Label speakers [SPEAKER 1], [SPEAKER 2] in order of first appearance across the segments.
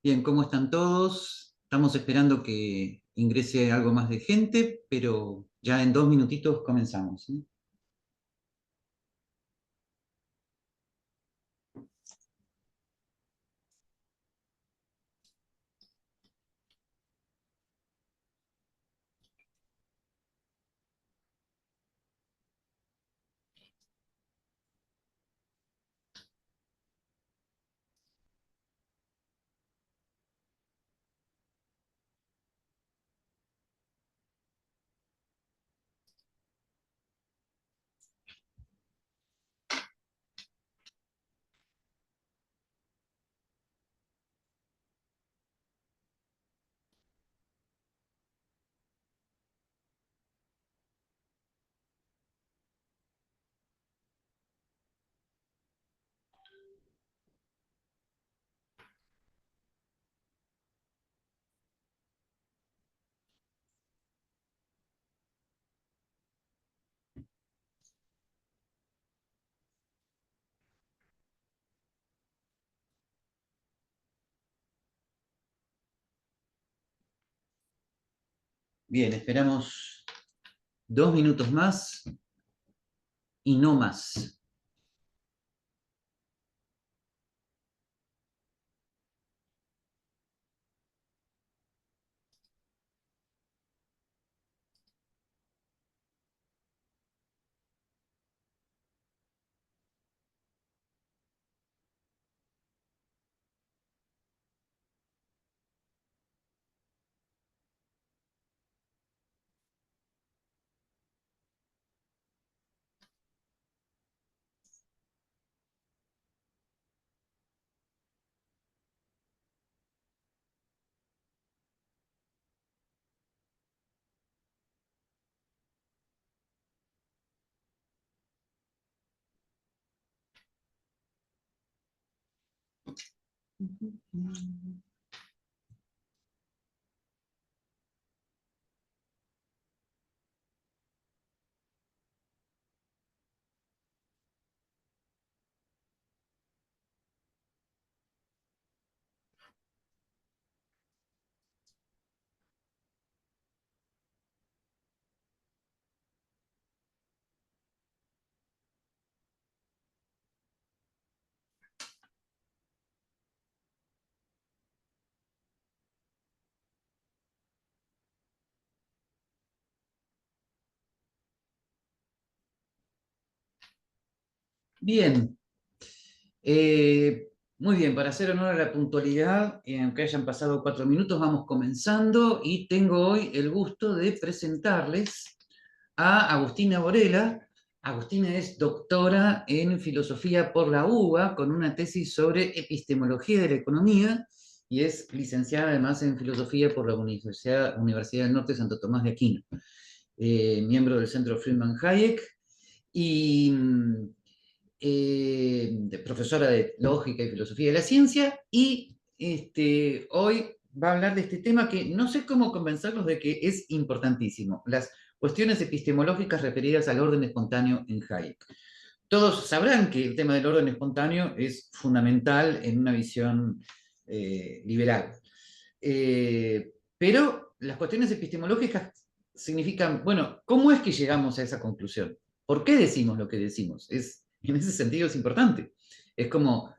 [SPEAKER 1] Bien, ¿cómo están todos? Estamos esperando que ingrese algo más de gente, pero ya en 2 minutitos comenzamos, ¿sí? Bien, esperamos 2 minutos más y no más. Bien, muy bien, para hacer honor a la puntualidad, aunque hayan pasado 4 minutos, vamos comenzando y tengo hoy el gusto de presentarles a Agustina Borella. Agustina es doctora en filosofía por la UBA con una tesis sobre epistemología de la economía y es licenciada además en filosofía por la Universidad del Norte de Santo Tomás de Aquino, miembro del Centro Friedman Hayek y profesora de lógica y filosofía de la ciencia, y hoy va a hablar de este tema que no sé cómo convencerlos de que es importantísimo, las cuestiones epistemológicas referidas al orden espontáneo en Hayek. Todos sabrán que el tema del orden espontáneo es fundamental en una visión liberal. Pero las cuestiones epistemológicas significan, bueno, ¿cómo es que llegamos a esa conclusión? ¿Por qué decimos lo que decimos? En ese sentido es importante. Es como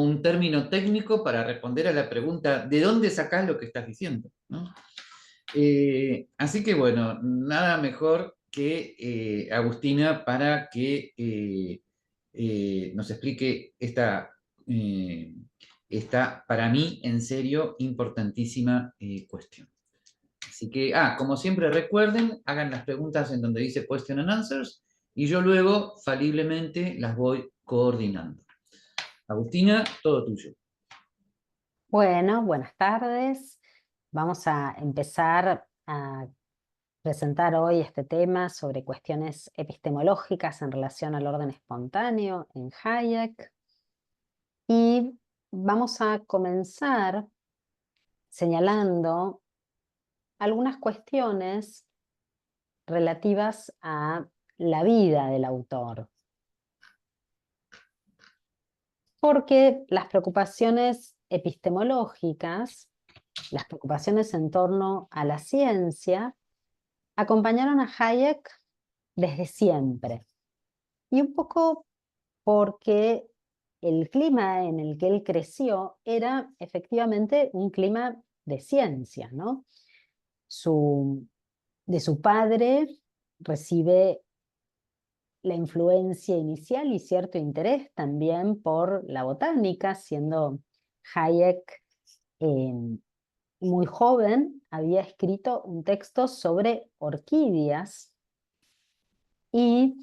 [SPEAKER 1] un término técnico para responder a la pregunta, ¿de dónde sacás lo que estás diciendo? ¿No? Así que bueno, nada mejor que Agustina para que nos explique esta, para mí, en serio, importantísima cuestión. Así que, como siempre recuerden, hagan las preguntas en donde dice question and answers y yo luego faliblemente las voy coordinando. Agustina, todo tuyo.
[SPEAKER 2] Bueno, buenas tardes. Vamos a empezar a presentar hoy este tema sobre cuestiones epistemológicas en relación al orden espontáneo en Hayek. Y vamos a comenzar señalando algunas cuestiones relativas a la vida del autor. Porque las preocupaciones epistemológicas, las preocupaciones en torno a la ciencia, acompañaron a Hayek desde siempre. Y un poco porque el clima en el que él creció era efectivamente un clima de ciencia, ¿no? De su padre recibe la influencia inicial y cierto interés también por la botánica, siendo Hayek eh, muy joven, había escrito un texto sobre orquídeas y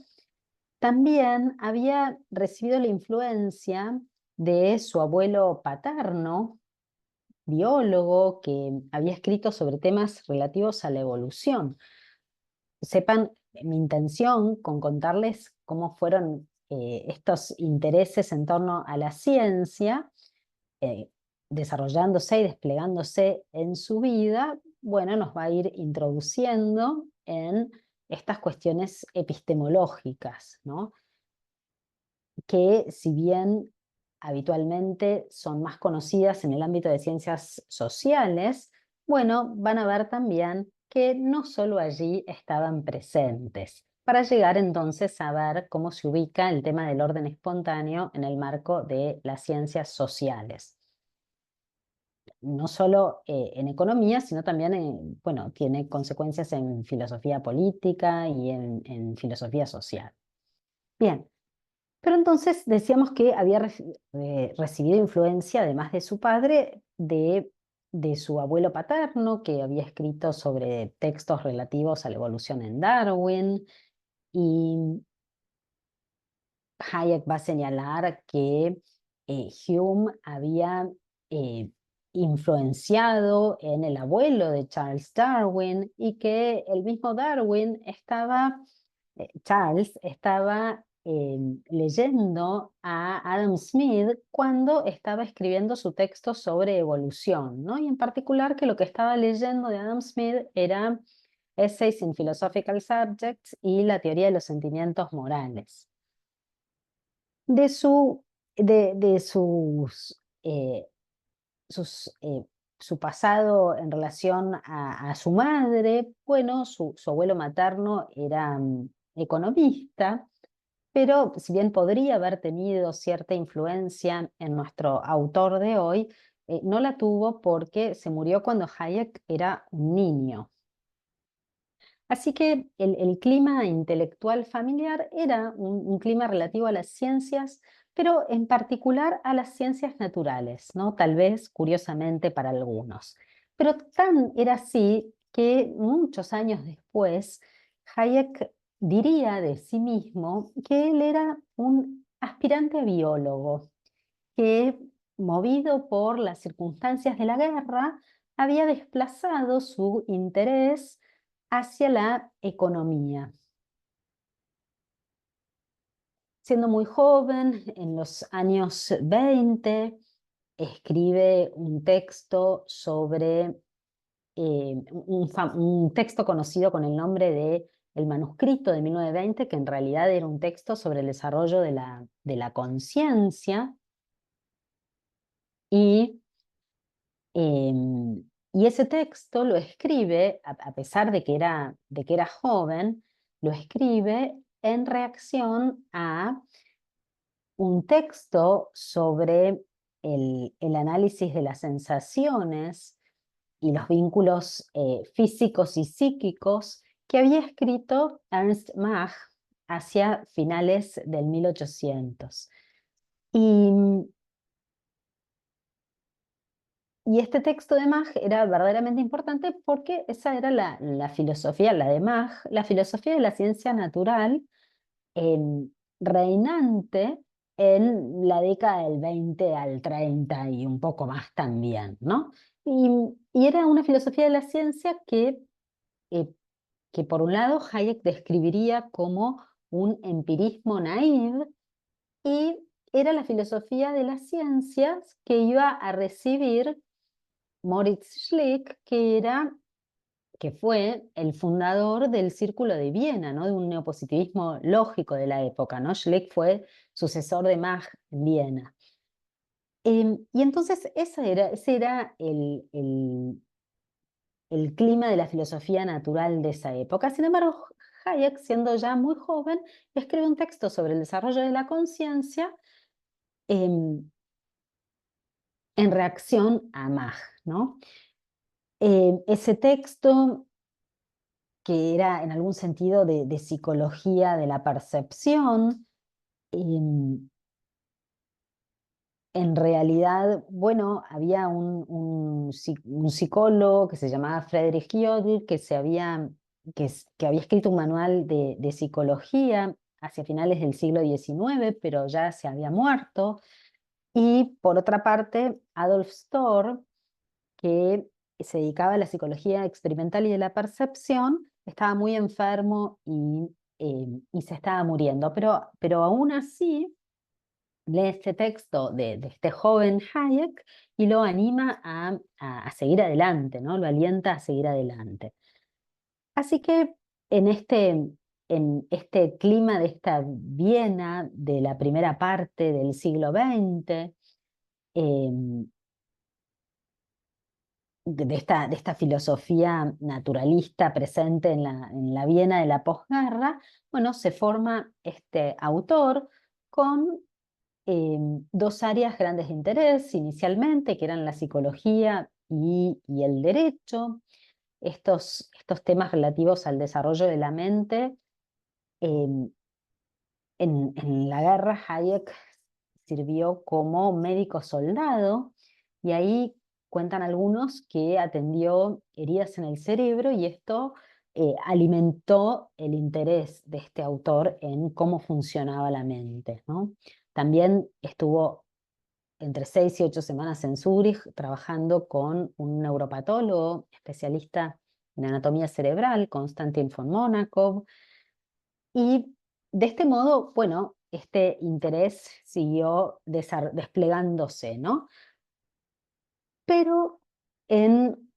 [SPEAKER 2] también había recibido la influencia de su abuelo paterno, biólogo, que había escrito sobre temas relativos a la evolución. Sepan mi intención con contarles cómo fueron estos intereses en torno a la ciencia, eh, desarrollándose y desplegándose en su vida, bueno, nos va a ir introduciendo en estas cuestiones epistemológicas, ¿no? Que si bien habitualmente son más conocidas en el ámbito de ciencias sociales, bueno, van a ver también que no solo allí estaban presentes, para llegar entonces a ver cómo se ubica el tema del orden espontáneo en el marco de las ciencias sociales. No solo en economía, sino también bueno, tiene consecuencias en filosofía política y en filosofía social. Bien, pero entonces decíamos que había recibido influencia, además de su padre, de su abuelo paterno, que había escrito sobre textos relativos a la evolución en Darwin, y Hayek va a señalar que Hume había eh, influenciado en el abuelo de Charles Darwin y que el mismo Darwin Charles estaba leyendo a Adam Smith cuando estaba escribiendo su texto sobre evolución, ¿no? Y en particular que lo que estaba leyendo de Adam Smith era Essays in Philosophical Subjects y la teoría de los sentimientos morales. De, su, de su pasado en relación a su madre, bueno, su abuelo materno era economista, pero si bien podría haber tenido cierta influencia en nuestro autor de hoy, no la tuvo porque se murió cuando Hayek era un niño. Así que el clima intelectual familiar era un clima relativo a las ciencias, pero en particular a las ciencias naturales, ¿no? Tal vez curiosamente para algunos. Pero tan era así que muchos años después, Hayek diría de sí mismo que él era un aspirante a biólogo, que movido por las circunstancias de la guerra, había desplazado su interés hacia la economía. Siendo muy joven, en los años 20, escribe un texto sobre un texto conocido con el nombre de El manuscrito de 1920, que en realidad era un texto sobre el desarrollo de la conciencia y y ese texto lo escribe, a pesar de que era joven, lo escribe en reacción a un texto sobre el análisis de las sensaciones y los vínculos físicos y psíquicos que había escrito Ernst Mach hacia finales del 1800. Y este texto de Mach era verdaderamente importante porque esa era la filosofía, la de Mach, la filosofía de la ciencia natural em, reinante en la década del 20 al 30 y un poco más también, ¿no? Y era una filosofía de la ciencia eh, que por un lado Hayek describiría como un empirismo naive y era la filosofía de las ciencias que iba a recibir Moritz Schlick, que fue el fundador del Círculo de Viena, ¿no? De un neopositivismo lógico de la época, ¿no? Schlick fue sucesor de Mach en Viena. Y entonces ese era el clima de la filosofía natural de esa época. Sin embargo, Hayek, siendo ya muy joven, escribe un texto sobre el desarrollo de la conciencia em, en reacción a Mach, ¿no? Ese texto, que era en algún sentido de psicología de la percepción, em, en realidad, bueno, había un psicólogo que se llamaba Friedrich Jodl, que había escrito un manual de psicología hacia finales del siglo XIX, pero ya se había muerto. Y por otra parte, Adolf Storr, que se dedicaba a la psicología experimental y de la percepción, estaba muy enfermo y se estaba muriendo. Pero aún así lee este texto de este joven Hayek y lo anima a seguir adelante, ¿no? Lo alienta a seguir adelante. Así que en este clima de esta Viena de la primera parte del siglo XX, de esta filosofía naturalista presente en la Viena de la posguerra, bueno, se forma este autor con dos áreas grandes de interés inicialmente, que eran la psicología y el derecho. Estos temas relativos al desarrollo de la mente. em, en la guerra, Hayek sirvió como médico soldado y ahí cuentan algunos que atendió heridas en el cerebro y esto alimentó el interés de este autor en cómo funcionaba la mente, ¿no? También estuvo entre 6 y 8 semanas en Zúrich trabajando con un neuropatólogo especialista en anatomía cerebral, Konstantin von Monakov, y de este modo, bueno, este interés siguió desplegándose, ¿no? Pero en,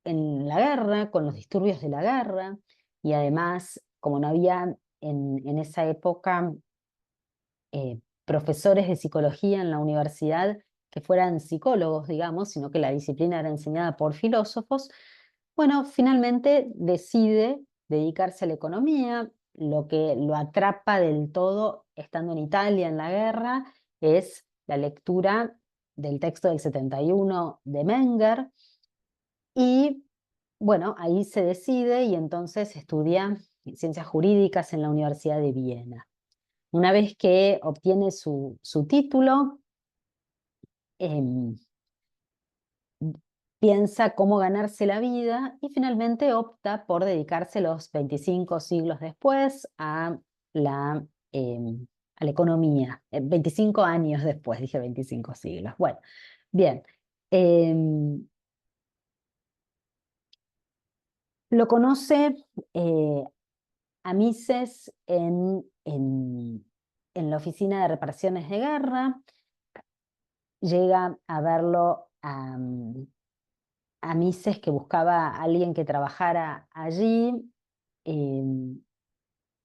[SPEAKER 2] en la guerra, con los disturbios de la guerra, y además, como no había en esa época profesores de psicología en la universidad que fueran psicólogos, digamos, sino que la disciplina era enseñada por filósofos, bueno, finalmente decide dedicarse a la economía. Lo que lo atrapa del todo, estando en Italia en la guerra, es la lectura del texto del 71 de Menger. Y bueno, ahí se decide y entonces estudia ciencias jurídicas en la Universidad de Viena. Una vez que obtiene su título, em, piensa cómo ganarse la vida y finalmente opta por dedicarse los 25 siglos después la, a la economía. 25 años después, dije 25 siglos. Bueno, bien. Em, lo conoce a Mises en la oficina de reparaciones de guerra. Llega a verlo a Mises, que buscaba a alguien que trabajara allí. em,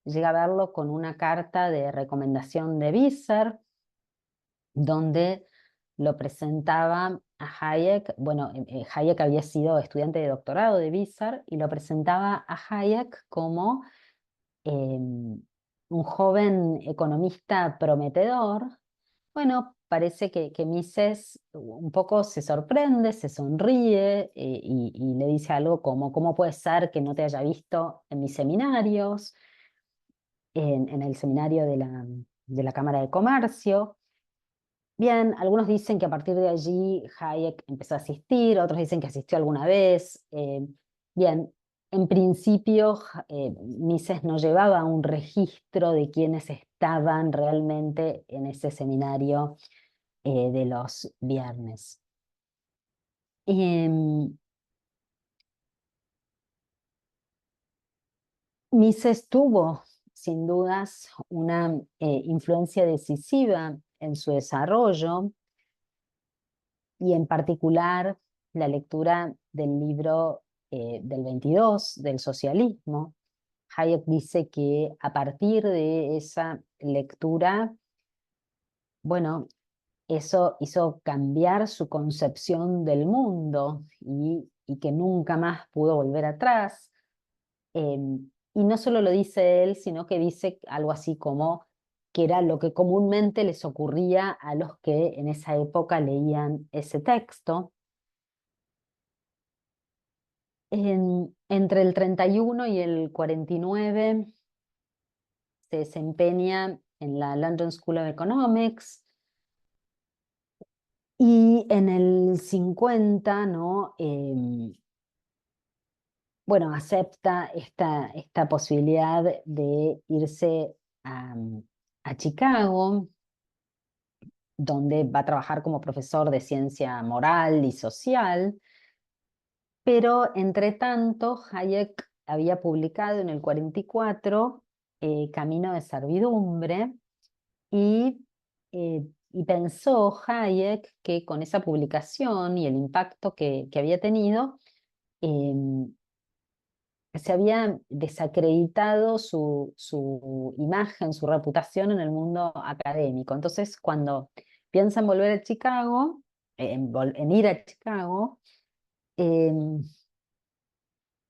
[SPEAKER 2] Llega a verlo con una carta de recomendación de Visser, donde lo presentaba a Hayek. Bueno, Hayek había sido estudiante de doctorado de Visser y lo presentaba a Hayek como un joven economista prometedor. Bueno, parece que Mises un poco se sorprende, se sonríe y le dice algo como: ¿cómo puede ser que no te haya visto en mis seminarios, en el seminario de la Cámara de Comercio? Bien, algunos dicen que a partir de allí Hayek empezó a asistir, otros dicen que asistió alguna vez. Bien, en principio Mises no llevaba un registro de quienes estaban realmente en ese seminario de los viernes. Em, Mises tuvo, sin dudas, una influencia decisiva en su desarrollo y en particular la lectura del libro del 22, del socialismo. Hayek dice que a partir de esa lectura, bueno, eso hizo cambiar su concepción del mundo y que nunca más pudo volver atrás. Y no solo lo dice él, sino que dice algo así como que era lo que comúnmente les ocurría a los que en esa época leían ese texto. Entre el 31 y el 49 se desempeña en la London School of Economics y en el 50, ¿no? Bueno, acepta esta posibilidad de irse a, a Chicago, donde va a trabajar como profesor de ciencia moral y social, pero entre tanto Hayek había publicado en el 44 Camino de Servidumbre y pensó Hayek que con esa publicación y el impacto que había tenido, em, se había desacreditado su imagen, su reputación en el mundo académico. Entonces, cuando piensa en volver a Chicago, en ir a Chicago, em,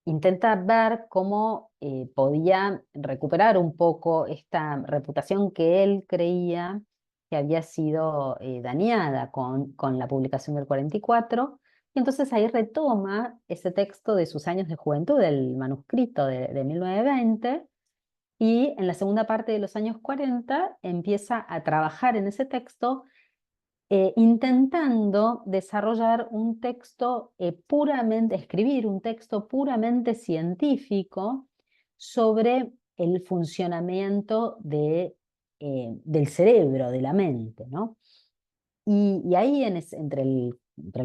[SPEAKER 2] intenta ver cómo podía recuperar un poco esta reputación que él creía que había sido dañada con la publicación del 44. Y entonces ahí retoma ese texto de sus años de juventud, del manuscrito de 1920, y en la segunda parte de los años 40 empieza a trabajar en ese texto, intentando desarrollar un texto escribir un texto puramente científico sobre el funcionamiento del cerebro, de la mente, ¿no? Y ahí entre el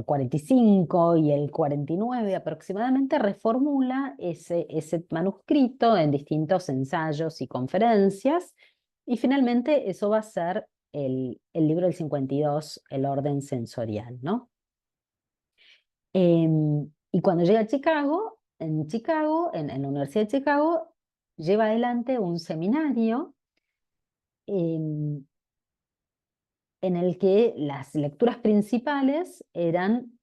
[SPEAKER 2] 45 y el 49 aproximadamente reformula ese manuscrito en distintos ensayos y conferencias, y finalmente eso va a ser el libro del 52, El orden sensorial, ¿no? Y cuando llega a Chicago, en la Universidad de Chicago, lleva adelante un seminario em, en el que las lecturas principales eran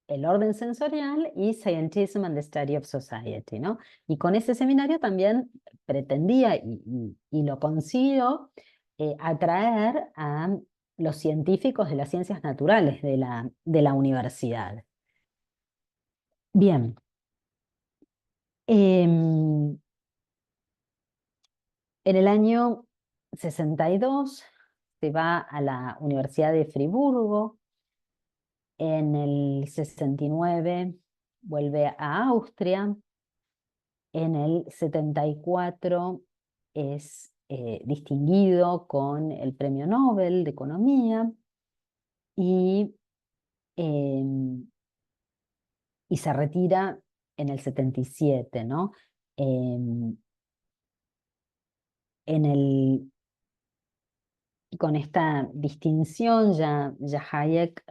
[SPEAKER 2] El orden sensorial y Scientism and the Study of Society, ¿no? Y con ese seminario también pretendía, y lo consiguió, atraer a los científicos de las ciencias naturales de la universidad. Bien. En el año 62 se va a la Universidad de Friburgo. En el 69 vuelve a Austria. En el 74 es distinguido con el Premio Nobel de Economía y, em, y se retira en el 77, ¿no? Em, en el, con esta distinción ya Hayek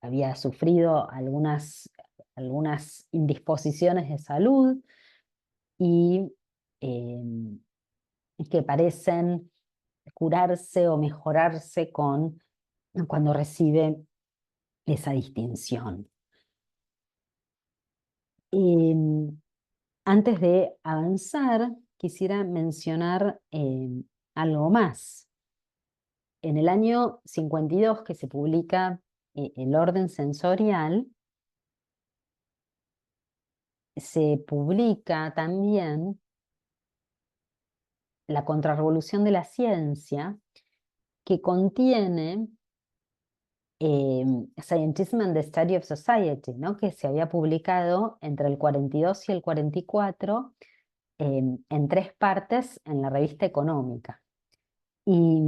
[SPEAKER 2] había sufrido algunas indisposiciones de salud y em, que parecen curarse o mejorarse cuando recibe esa distinción. Em, Antes de avanzar, quisiera mencionar algo más. En el año 52, que se publica El orden sensorial, se publica también La contrarrevolución de la ciencia, que contiene Scientism and the Study of Society, ¿no? Que se había publicado entre el 42 y el 44 en 3 partes en la revista Económica. ¿Y,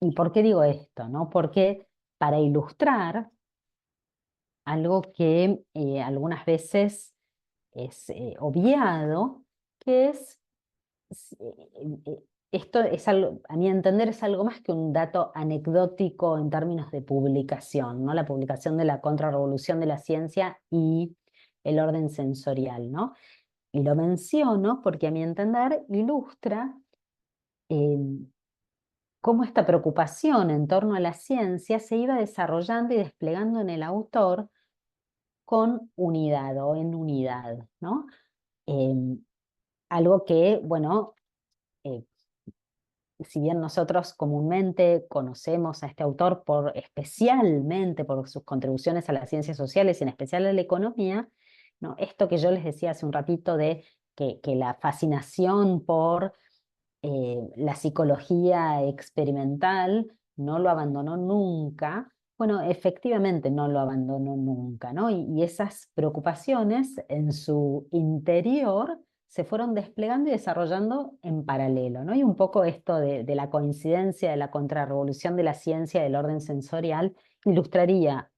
[SPEAKER 2] y por qué digo esto, no? Porque para ilustrar algo que algunas veces es obviado, que esto es algo, a mi entender, es algo más que un dato anecdótico en términos de publicación, ¿no? La publicación de la contrarrevolución de la ciencia y el orden sensorial, ¿no? Y lo menciono porque a mi entender ilustra eh, cómo esta preocupación en torno a la ciencia se iba desarrollando y desplegando en el autor con unidad o en unidad, ¿no? Algo que, bueno, eh, si bien nosotros comúnmente conocemos a este autor especialmente por sus contribuciones a las ciencias sociales y en especial a la economía, ¿no? Esto que yo les decía hace un ratito de que la fascinación por la psicología experimental no lo abandonó nunca. Bueno, efectivamente no lo abandonó nunca, ¿no? Y esas preocupaciones en su interior se fueron desplegando y desarrollando en paralelo, ¿no? Y un poco esto de la coincidencia, de la contrarrevolución de la ciencia del orden sensorial, ilustraría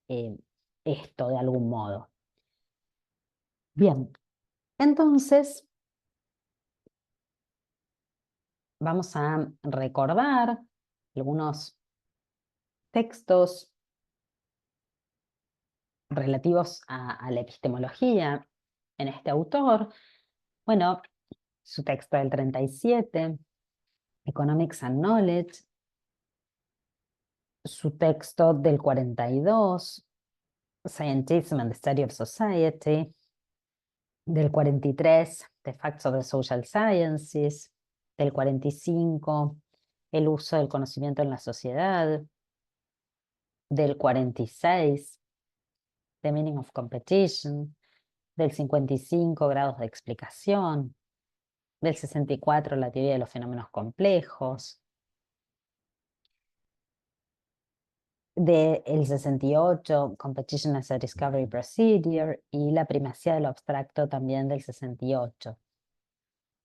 [SPEAKER 2] esto de algún modo. Bien, entonces vamos a recordar algunos textos relativos a la epistemología en este autor. Bueno, su texto del 37, Economics and Knowledge, su texto del 42, Scientism and the Study of Society, del 43, The Facts of the Social Sciences, del 45, El uso del conocimiento en la sociedad, del 46, The Meaning of Competition, del 55, Grados de explicación, del 64, la teoría de los fenómenos complejos, del 68, Competition as a Discovery Procedure, y la primacía de lo abstracto también del 68.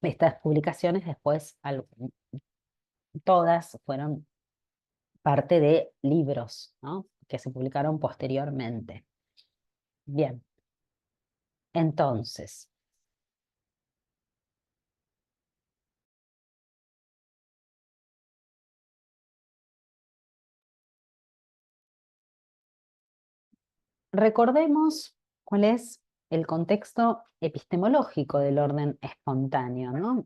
[SPEAKER 2] Estas publicaciones después, todas fueron parte de libros, ¿no?, que se publicaron posteriormente. Bien, entonces, recordemos cuál es el contexto epistemológico del orden espontáneo, ¿no?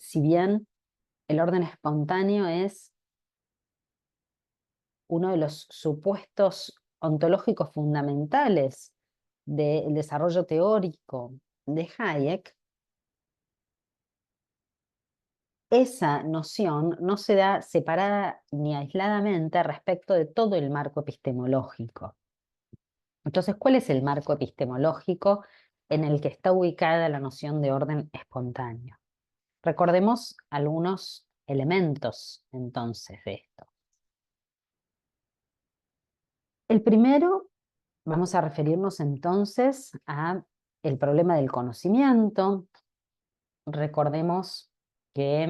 [SPEAKER 2] Si bien el orden espontáneo es uno de los supuestos ontológicos fundamentales del desarrollo teórico de Hayek, esa noción no se da separada ni aisladamente respecto de todo el marco epistemológico. Entonces, ¿cuál es el marco epistemológico en el que está ubicada la noción de orden espontáneo? Recordemos algunos elementos entonces de esto. El primero, vamos a referirnos entonces a el problema del conocimiento. Recordemos que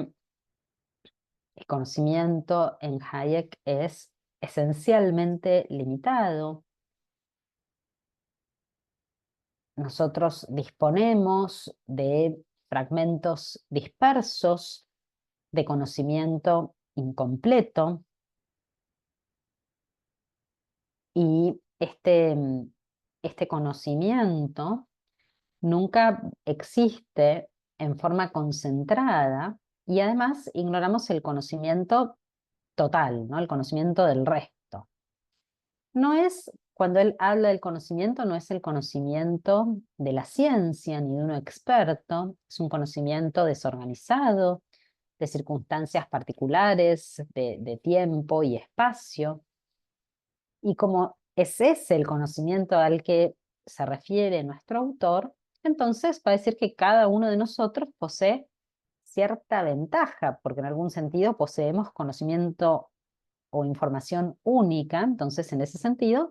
[SPEAKER 2] el conocimiento en Hayek es esencialmente limitado. Nosotros disponemos de fragmentos dispersos de conocimiento incompleto y este conocimiento nunca existe en forma concentrada y además ignoramos el conocimiento total, ¿no?, el conocimiento del resto. No es, cuando él habla del conocimiento, no es el conocimiento de la ciencia ni de uno experto, es un conocimiento desorganizado, de circunstancias particulares, de tiempo y espacio. Y como es ese el conocimiento al que se refiere nuestro autor, entonces va a decir que cada uno de nosotros posee cierta ventaja, porque en algún sentido poseemos conocimiento o información única, entonces en ese sentido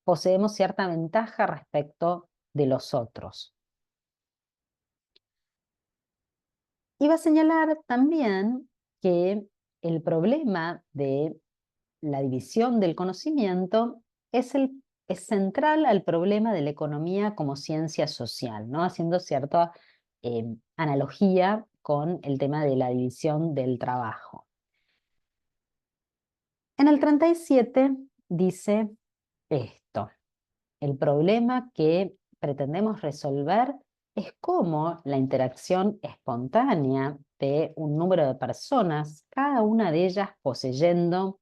[SPEAKER 2] poseemos cierta ventaja respecto de los otros. Y va a señalar también que el problema de la división del conocimiento es central al problema de la economía como ciencia social, ¿no?, haciendo cierta analogía con el tema de la división del trabajo. En el 37 dice esto: el problema que pretendemos resolver es cómo la interacción espontánea de un número de personas, cada una de ellas poseyendo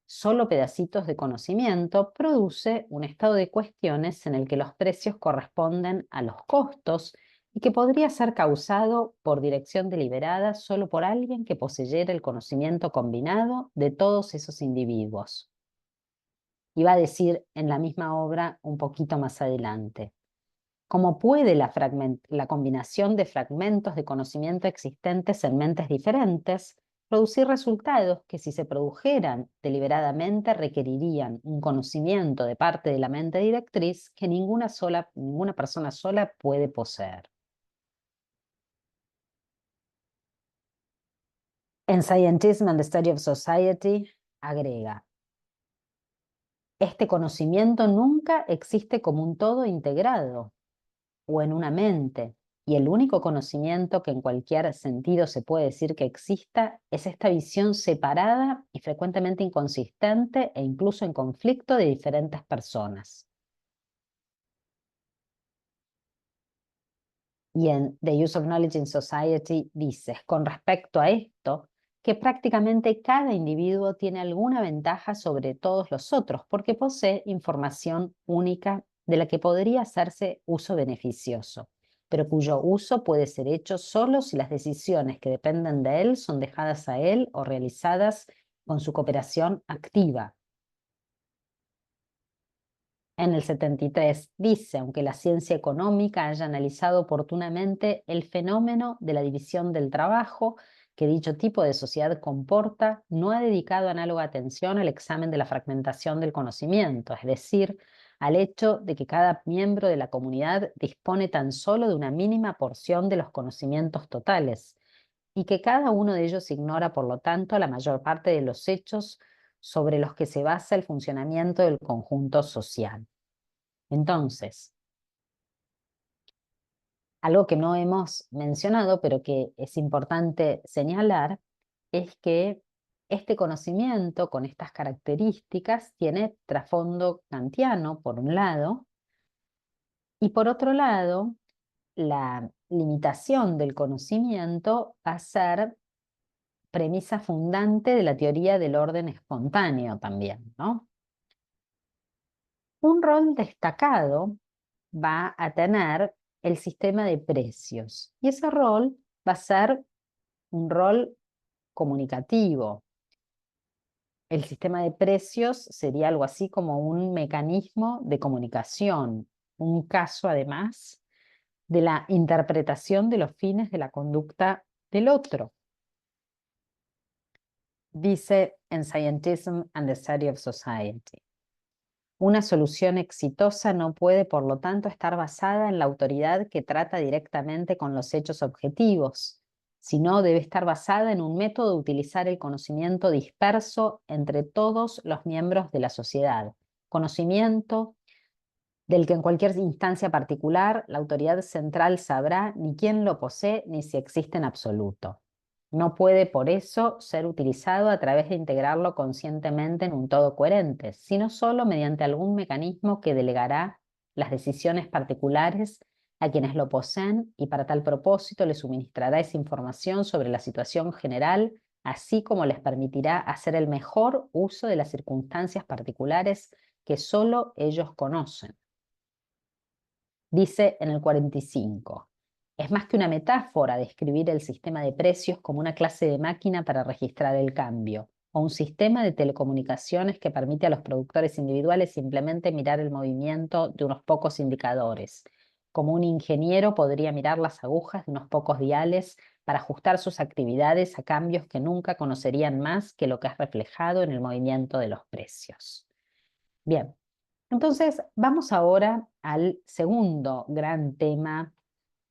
[SPEAKER 2] solo pedacitos de conocimiento, produce un estado de cuestiones en el que los precios corresponden a los costos y que podría ser causado por dirección deliberada solo por alguien que poseyera el conocimiento combinado de todos esos individuos. Y va a decir en la misma obra un poquito más adelante: ¿cómo puede la combinación de fragmentos de conocimiento existentes en mentes diferentes producir resultados que, si se produjeran deliberadamente, requerirían un conocimiento de parte de la mente directriz que ninguna persona sola puede poseer? En Scientism and the Study of Society agrega: este conocimiento nunca existe como un todo integrado o en una mente, y el único conocimiento que en cualquier sentido se puede decir que exista es esta visión separada y frecuentemente inconsistente e incluso en conflicto de diferentes personas. Y en The Use of Knowledge in Society dice, con respecto a esto, que prácticamente cada individuo tiene alguna ventaja sobre todos los otros porque posee información única de la que podría hacerse uso beneficioso, pero cuyo uso puede ser hecho solo si las decisiones que dependen de él son dejadas a él o realizadas con su cooperación activa. En el 73 dice, aunque la ciencia económica haya analizado oportunamente el fenómeno de la división del trabajo que dicho tipo de sociedad comporta, no ha dedicado análoga atención al examen de la fragmentación del conocimiento, es decir, al hecho de que cada miembro de la comunidad dispone tan solo de una mínima porción de los conocimientos totales y que cada uno de ellos ignora, por lo tanto, la mayor parte de los hechos sobre los que se basa el funcionamiento del conjunto social. Entonces, algo que no hemos mencionado, pero que es importante señalar, es que este conocimiento con estas características tiene trasfondo kantiano, por un lado, y por otro lado, la limitación del conocimiento va a ser premisa fundante de la teoría del orden espontáneo también, ¿no? Un rol destacado va a tener el sistema de precios y ese rol va a ser un rol comunicativo. El sistema de precios sería algo así como un mecanismo de comunicación, un caso además de la interpretación de los fines de la conducta del otro. Dice en Scientism and the Study of Society: una solución exitosa no puede, por lo tanto, estar basada en la autoridad que trata directamente con los hechos objetivos, sino debe estar basada en un método de utilizar el conocimiento disperso entre todos los miembros de la sociedad, conocimiento del que en cualquier instancia particular la autoridad central sabrá ni quién lo posee ni si existe en absoluto. No puede, por eso, ser utilizado a través de integrarlo conscientemente en un todo coherente, sino solo mediante algún mecanismo que delegará las decisiones particulares a quienes lo poseen y para tal propósito les suministrará esa información sobre la situación general, así como les permitirá hacer el mejor uso de las circunstancias particulares que solo ellos conocen. Dice en el 45, es más que una metáfora describir el sistema de precios como una clase de máquina para registrar el cambio, o un sistema de telecomunicaciones que permite a los productores individuales simplemente mirar el movimiento de unos pocos indicadores, como un ingeniero podría mirar las agujas de unos pocos diales para ajustar sus actividades a cambios que nunca conocerían más que lo que es reflejado en el movimiento de los precios. Bien. Entonces, vamos ahora al segundo gran tema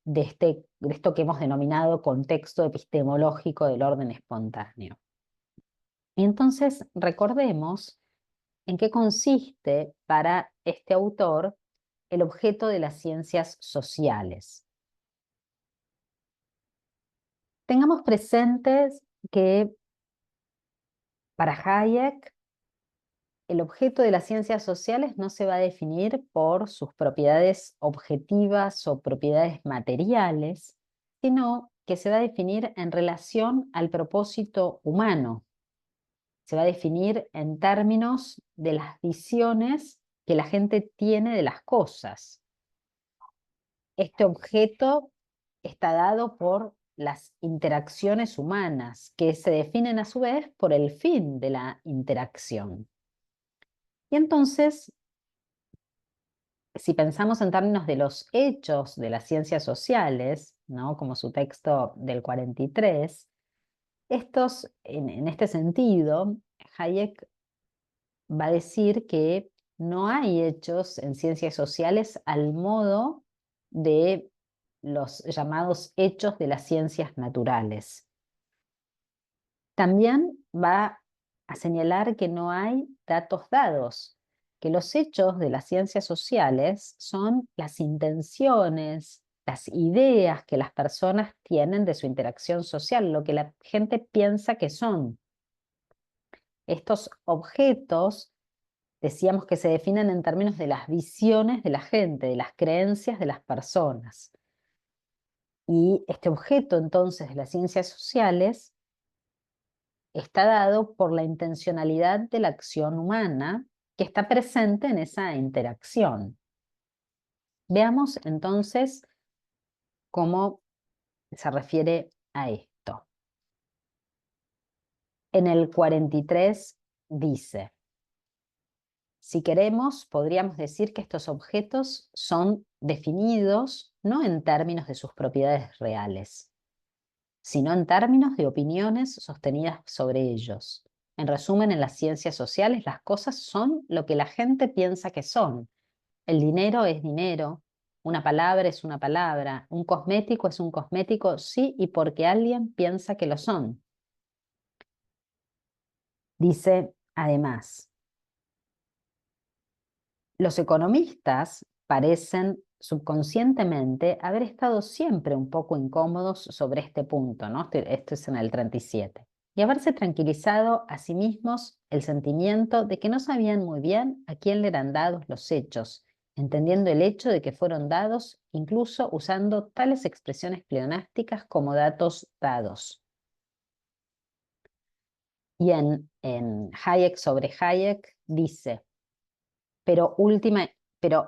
[SPEAKER 2] de esto que hemos denominado contexto epistemológico del orden espontáneo. Y entonces, recordemos en qué consiste para este autor el objeto de las ciencias sociales. Tengamos presentes que para Hayek, el objeto de las ciencias sociales no se va a definir por sus propiedades objetivas o propiedades materiales, sino que se va a definir en relación al propósito humano. Se va a definir en términos de las visiones que la gente tiene de las cosas. Este objeto está dado por las interacciones humanas, que se definen a su vez por el fin de la interacción. Y entonces, si pensamos en términos de los hechos de las ciencias sociales, ¿no? Como su texto del 43, en este sentido, Hayek va a decir que no hay hechos en ciencias sociales al modo de los llamados hechos de las ciencias naturales. También va a señalar que no hay datos dados, que los hechos de las ciencias sociales son las intenciones, las ideas que las personas tienen de su interacción social, lo que la gente piensa que son. Estos objetos, decíamos que se definen en términos de las visiones de la gente, de las creencias de las personas. Y este objeto, entonces, de las ciencias sociales está dado por la intencionalidad de la acción humana que está presente en esa interacción. Veamos entonces cómo se refiere a esto. En el 43 dice: si queremos, podríamos decir que estos objetos son definidos no en términos de sus propiedades reales, sino en términos de opiniones sostenidas sobre ellos. En resumen, en las ciencias sociales las cosas son lo que la gente piensa que son. El dinero es dinero, una palabra es una palabra, un cosmético es un cosmético, sí y porque alguien piensa que lo son. Dice además: los economistas parecen subconscientemente haber estado siempre un poco incómodos sobre este punto, ¿no? Esto es en el 37. Y haberse tranquilizado a sí mismos el sentimiento de que no sabían muy bien a quién le eran dados los hechos, entendiendo el hecho de que fueron dados incluso usando tales expresiones pleonásticas como datos dados. Y en Hayek sobre Hayek dice: pero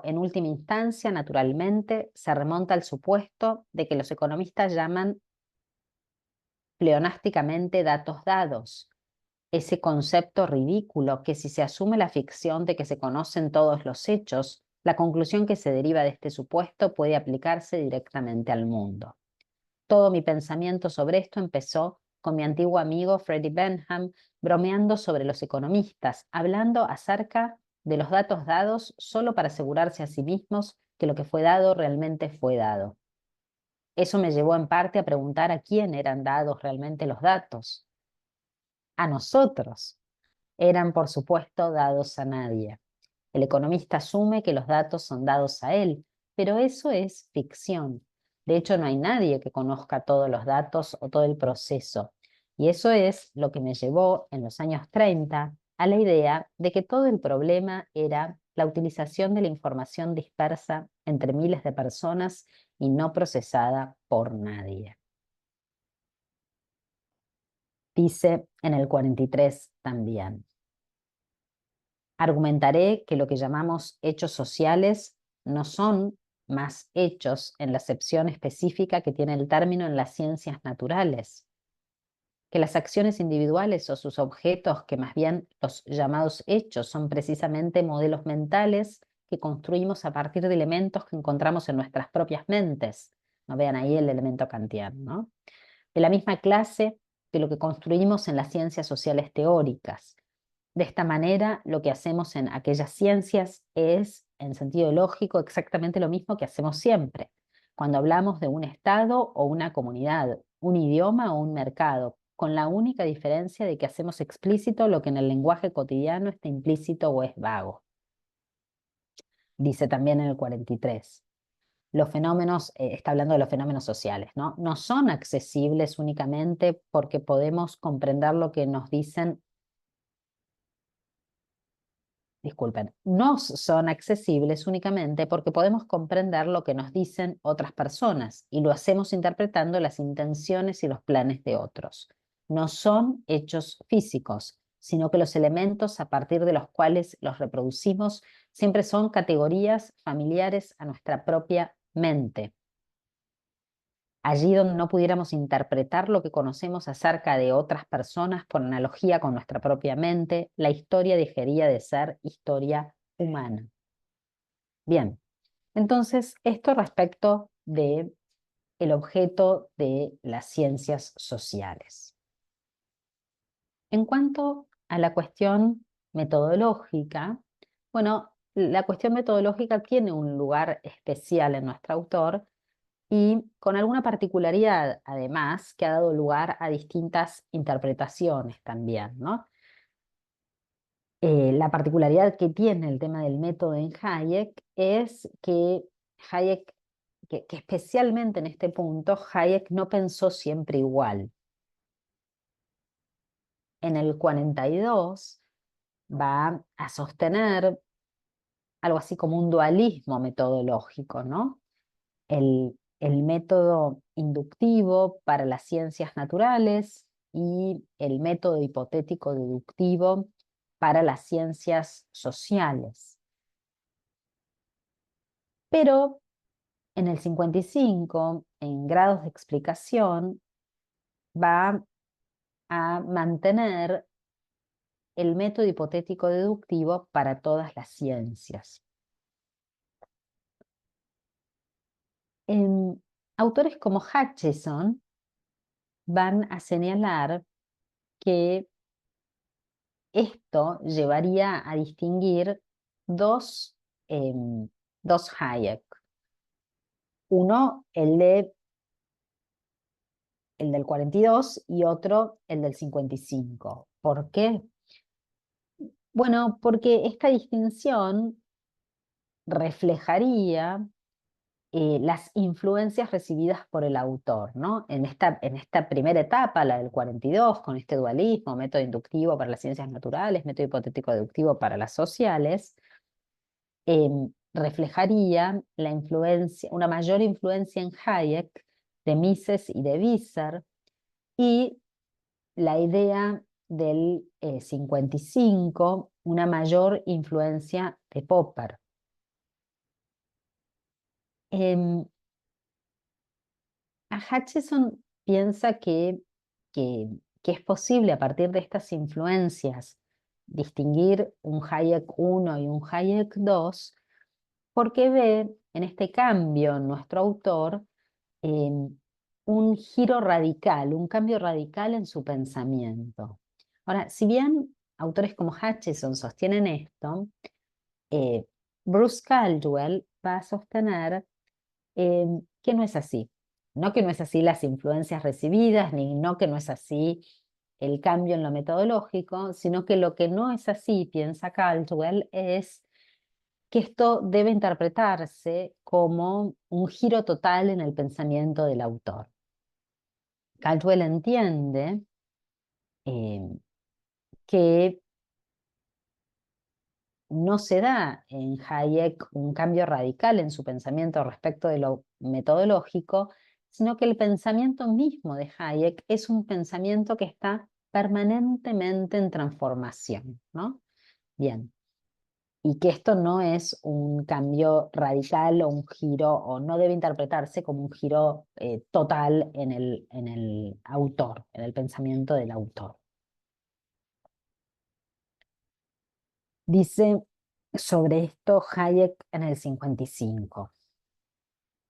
[SPEAKER 2] en última instancia, naturalmente, se remonta al supuesto de que los economistas llaman pleonásticamente datos dados, ese concepto ridículo que, si se asume la ficción de que se conocen todos los hechos, la conclusión que se deriva de este supuesto puede aplicarse directamente al mundo. Todo mi pensamiento sobre esto empezó con mi antiguo amigo Freddie Benham bromeando sobre los economistas, hablando acerca de los datos dados solo para asegurarse a sí mismos que lo que fue dado realmente fue dado. Eso me llevó en parte a preguntar a quién eran dados realmente los datos. A nosotros. Eran, por supuesto, dados a nadie. El economista asume que los datos son dados a él, pero eso es ficción. De hecho, no hay nadie que conozca todos los datos o todo el proceso. Y eso es lo que me llevó en los años 30 a la idea de que todo el problema era la utilización de la información dispersa entre miles de personas y no procesada por nadie. Dice en el 43 también: argumentaré que lo que llamamos hechos sociales no son más hechos en la acepción específica que tiene el término en las ciencias naturales, que las acciones individuales o sus objetos, que más bien los llamados hechos, son precisamente modelos mentales que construimos a partir de elementos que encontramos en nuestras propias mentes. No vean ahí el elemento kantiano, ¿no? De la misma clase que lo que construimos en las ciencias sociales teóricas. De esta manera, lo que hacemos en aquellas ciencias es, en sentido lógico, exactamente lo mismo que hacemos siempre, cuando hablamos de un estado o una comunidad, un idioma o un mercado, con la única diferencia de que hacemos explícito lo que en el lenguaje cotidiano está implícito o es vago. Dice también en el 43. Los fenómenos, está hablando de los fenómenos sociales, ¿no? No son accesibles únicamente porque podemos comprender lo que nos dicen disculpen, nos son accesibles únicamente porque podemos comprender lo que nos dicen otras personas y lo hacemos interpretando las intenciones y los planes de otros. No son hechos físicos, sino que los elementos a partir de los cuales los reproducimos siempre son categorías familiares a nuestra propia mente. Allí donde no pudiéramos interpretar lo que conocemos acerca de otras personas por analogía con nuestra propia mente, la historia dejaría de ser historia humana. Bien, entonces esto respecto de el objeto de las ciencias sociales. En cuanto a la cuestión metodológica, bueno, la cuestión metodológica tiene un lugar especial en nuestro autor, y con alguna particularidad, además, que ha dado lugar a distintas interpretaciones también, ¿no? La particularidad que tiene el tema del método en Hayek es que Hayek, que especialmente en este punto, Hayek no pensó siempre igual. En el 42 va a sostener algo así como un dualismo metodológico, ¿no? El método inductivo para las ciencias naturales y el método hipotético deductivo para las ciencias sociales. Pero en el 55, en grados de explicación, va a mantener el método hipotético deductivo para todas las ciencias. Autores como Hutcheson van a señalar que esto llevaría a distinguir dos, dos Hayek. Uno, el del 42 y otro, el del 55. ¿Por qué? Bueno, porque esta distinción reflejaría las influencias recibidas por el autor, ¿no? En esta primera etapa, la del 42, con este dualismo, método inductivo para las ciencias naturales, método hipotético deductivo para las sociales, reflejaría la influencia, una mayor influencia en Hayek de Mises y de Visser, y la idea del 55, una mayor influencia de Popper. A Hutcheson piensa que, que es posible a partir de estas influencias distinguir un Hayek 1 y un Hayek 2, porque ve en este cambio en nuestro autor un giro radical, un cambio radical en su pensamiento. Ahora, si bien autores como Hutcheson sostienen esto, eh, Bruce Caldwell va a sostener que no es así. No que no es así las influencias recibidas, ni no que no es así el cambio en lo metodológico, sino que lo que no es así, piensa Caldwell, es que esto debe interpretarse como un giro total en el pensamiento del autor. Caldwell entiende eh, que no se da en Hayek un cambio radical en su pensamiento respecto de lo metodológico, sino que el pensamiento mismo de Hayek es un pensamiento que está permanentemente en transformación, ¿no? Bien. Y que esto no es un cambio radical o un giro, o no debe interpretarse como un giro total en el autor, en el pensamiento del autor. Dice sobre esto Hayek en el 55.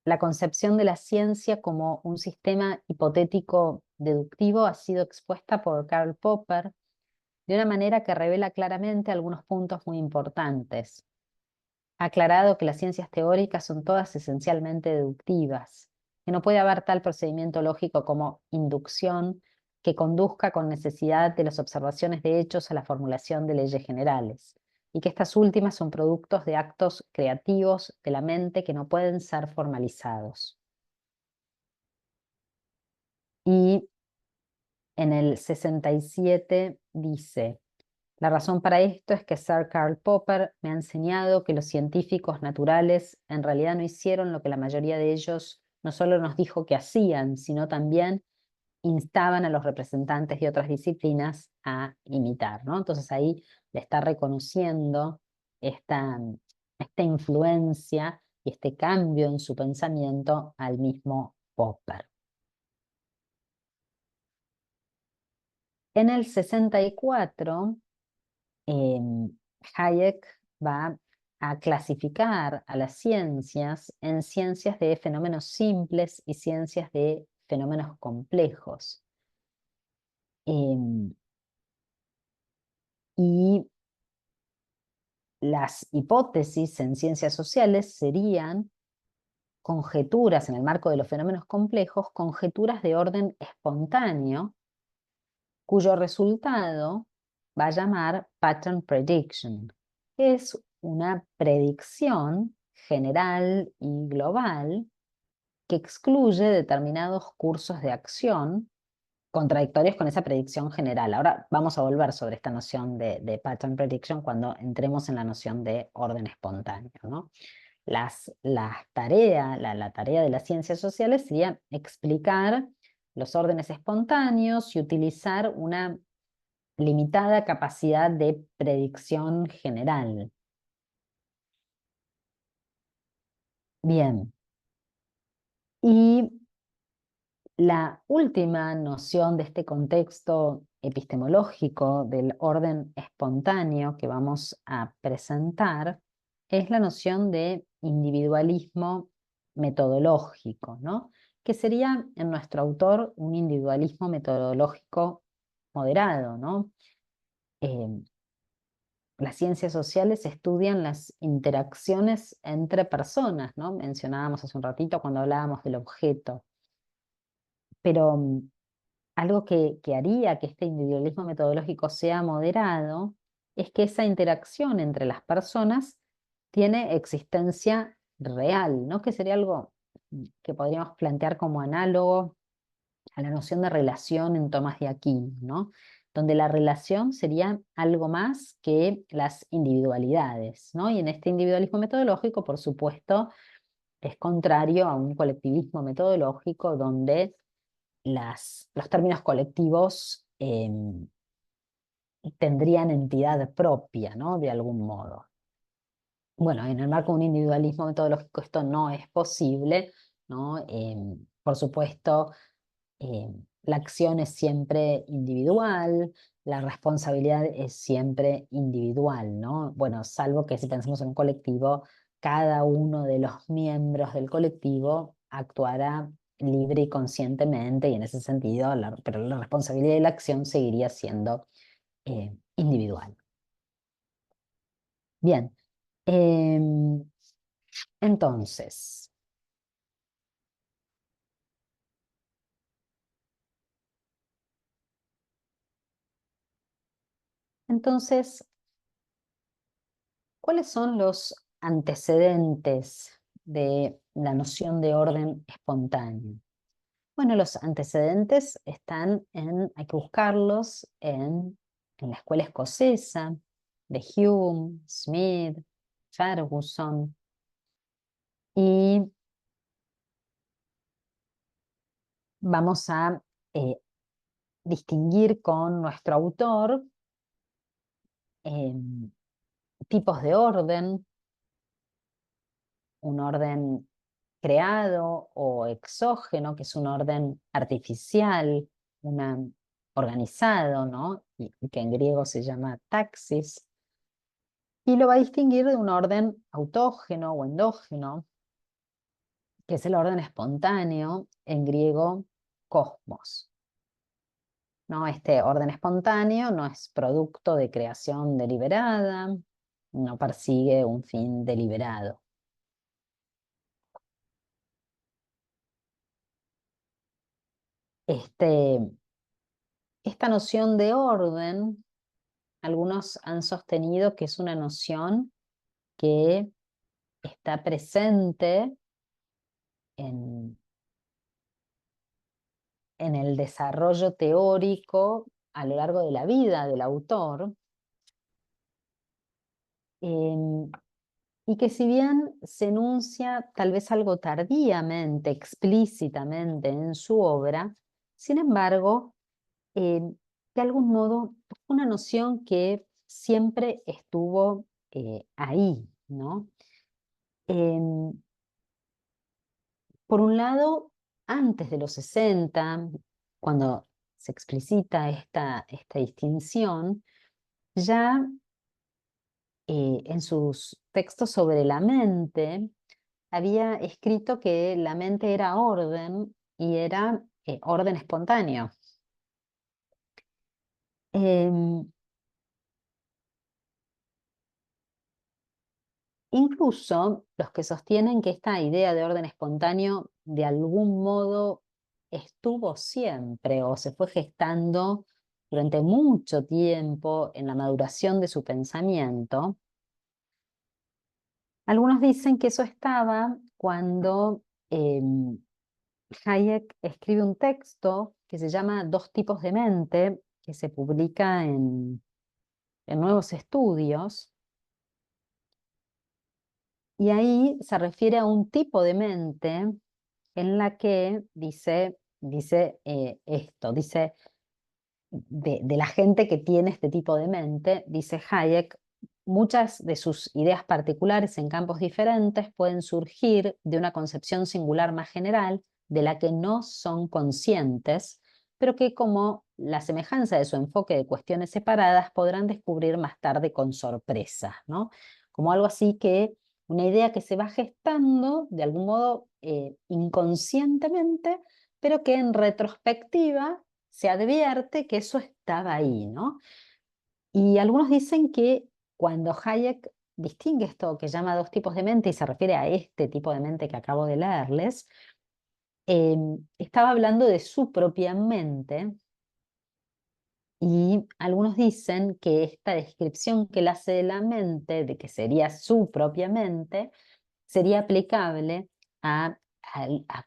[SPEAKER 2] La concepción de la ciencia como un sistema hipotético deductivo ha sido expuesta por Karl Popper de una manera que revela claramente algunos puntos muy importantes. Ha aclarado que las ciencias teóricas son todas esencialmente deductivas, que no puede haber tal procedimiento lógico como inducción que conduzca con necesidad de las observaciones de hechos a la formulación de leyes generales, y que estas últimas son productos de actos creativos de la mente que no pueden ser formalizados. Y en el 67 dice: La razón para esto es que Sir Karl Popper me ha enseñado que los científicos naturales en realidad no hicieron lo que la mayoría de ellos no solo nos dijo que hacían, sino también instaban a los representantes de otras disciplinas a imitar, ¿no? Entonces ahí le está reconociendo esta, esta influencia y este cambio en su pensamiento al mismo Popper. En el 64, Hayek va a clasificar a las ciencias en ciencias de fenómenos simples y ciencias de fenómenos complejos. Y las hipótesis en ciencias sociales serían conjeturas en el marco de los fenómenos complejos, conjeturas de orden espontáneo, cuyo resultado va a llamar pattern prediction, que es una predicción general y global que excluye determinados cursos de acción contradictorios con esa predicción general. Ahora vamos a volver sobre esta noción de pattern prediction cuando entremos en la noción de orden espontáneo, ¿no? La tarea de las ciencias sociales sería explicar los órdenes espontáneos y utilizar una limitada capacidad de predicción general. Bien. Y la última noción de este contexto epistemológico del orden espontáneo que vamos a presentar es la noción de individualismo metodológico, ¿no? Que sería en nuestro autor un individualismo metodológico moderado, ¿no? Las ciencias sociales estudian las interacciones entre personas, ¿no? Mencionábamos hace un ratito cuando hablábamos del objeto, pero algo que haría que este individualismo metodológico sea moderado es que esa interacción entre las personas tiene existencia real, ¿no? Que sería algo que podríamos plantear como análogo a la noción de relación en Tomás de Aquino, ¿no? Donde la relación sería algo más que las individualidades, ¿no? Y en este individualismo metodológico, por supuesto, es contrario a un colectivismo metodológico donde los términos colectivos tendrían entidad propia, ¿no? De algún modo. Bueno, en el marco de un individualismo metodológico esto no es posible, ¿no? Por supuesto, la acción es siempre individual, la responsabilidad es siempre individual, ¿no? Bueno, salvo que si pensamos en un colectivo, cada uno de los miembros del colectivo actuará libre y conscientemente, y en ese sentido, pero la responsabilidad de la acción seguiría siendo individual. Bien, em, entonces, entonces, ¿cuáles son los antecedentes de la noción de orden espontáneo? Bueno, los antecedentes están hay que buscarlos en la escuela escocesa de Hume, Smith, Ferguson, y vamos a eh, distinguir con nuestro autor tipos de orden, un orden creado o exógeno, que es un orden artificial, una, organizado, ¿no? Y que en griego se llama taxis, y lo va a distinguir de un orden autógeno o endógeno, que es el orden espontáneo, en griego cosmos, ¿no? Este orden espontáneo no es producto de creación deliberada, no persigue un fin deliberado. Esta noción de orden, algunos han sostenido que es una noción que está presente en, en el desarrollo teórico a lo largo de la vida del autor, y que si bien se enuncia tal vez algo tardíamente, explícitamente en su obra, sin embargo, de algún modo, es una noción que siempre estuvo ahí, ¿no? Em, por un lado, antes de los 60, cuando se explicita esta distinción, ya en sus textos sobre la mente, había escrito que la mente era orden y era orden espontáneo. Em, Incluso los que sostienen que esta idea de orden espontáneo de algún modo estuvo siempre o se fue gestando durante mucho tiempo en la maduración de su pensamiento, algunos dicen que eso estaba cuando Hayek escribe un texto que se llama Dos tipos de mente, que se publica en Nuevos Estudios, y ahí se refiere a un tipo de mente en la que dice esto, dice de la gente que tiene este tipo de mente, dice Hayek, muchas de sus ideas particulares en campos diferentes pueden surgir de una concepción singular más general de la que no son conscientes, pero que como la semejanza de su enfoque de cuestiones separadas podrán descubrir más tarde con sorpresa, ¿no? Como algo así que una idea que se va gestando de algún modo inconscientemente, pero que en retrospectiva se advierte que eso estaba ahí, ¿no? Y algunos dicen que cuando Hayek distingue esto que llama dos tipos de mente y se refiere a este tipo de mente que acabo de leerles, estaba hablando de su propia mente, y algunos dicen que esta descripción que él hace de la mente, de que sería su propia mente, sería aplicable a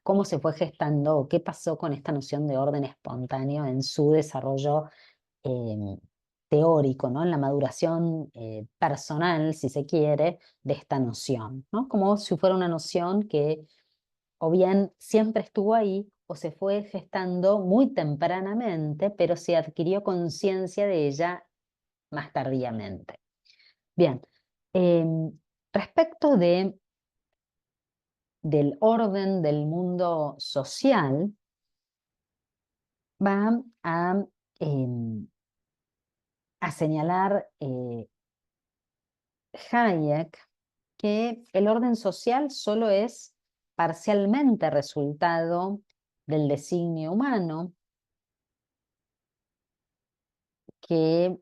[SPEAKER 2] cómo se fue gestando o qué pasó con esta noción de orden espontáneo en su desarrollo teórico, ¿no? En la maduración personal, si se quiere, de esta noción, ¿no? Como si fuera una noción que o bien siempre estuvo ahí o se fue gestando muy tempranamente, pero se adquirió conciencia de ella más tardíamente. Bien, respecto del orden del mundo social, va em, a señalar Hayek que el orden social solo es parcialmente resultado del designio humano, que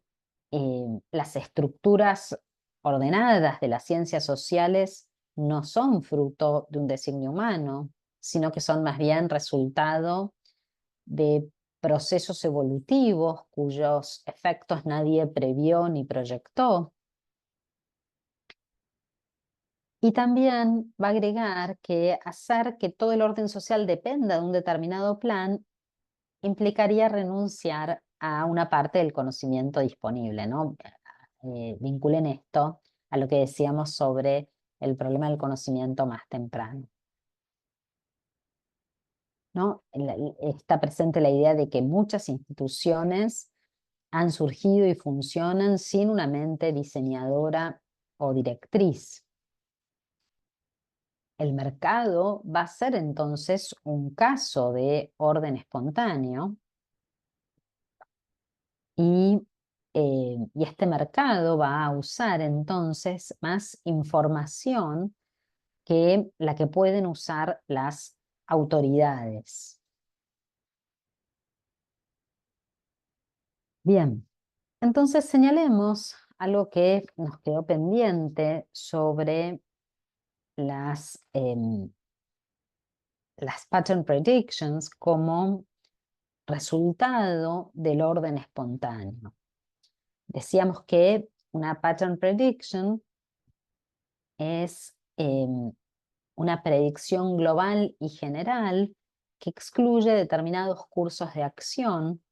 [SPEAKER 2] las estructuras ordenadas de las ciencias sociales no son fruto de un designio humano, sino que son más bien resultado de procesos evolutivos cuyos efectos nadie previó ni proyectó. Y también va a agregar que hacer que todo el orden social dependa de un determinado plan implicaría renunciar a una parte del conocimiento disponible, ¿no? Vinculen esto a lo que decíamos sobre el problema del conocimiento más temprano, ¿no? Está presente la idea de que muchas instituciones han surgido y funcionan sin una mente diseñadora o directriz. El mercado va a ser entonces un caso de orden espontáneo y este mercado va a usar entonces más información que la que pueden usar las autoridades. Bien, entonces señalemos algo que nos quedó pendiente sobre las pattern predictions como resultado del orden espontáneo. Decíamos que una pattern prediction es una predicción global y general que excluye determinados cursos de acción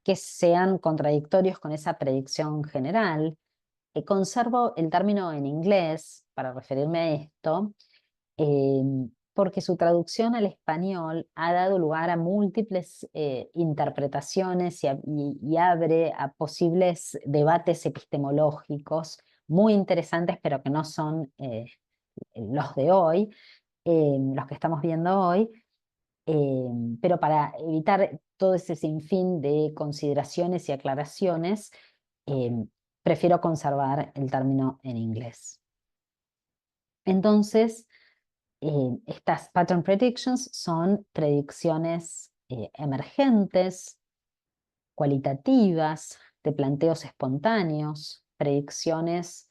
[SPEAKER 2] que sean contradictorios con esa predicción general, conservo el término en inglés para referirme a esto, porque su traducción al español ha dado lugar a múltiples interpretaciones y abre a posibles debates epistemológicos muy interesantes, pero que no son los de hoy, los que estamos viendo hoy. Pero para evitar todo ese sinfín de consideraciones y aclaraciones, prefiero conservar el término en inglés. Entonces, estas pattern predictions son predicciones emergentes, cualitativas, de planteos espontáneos, predicciones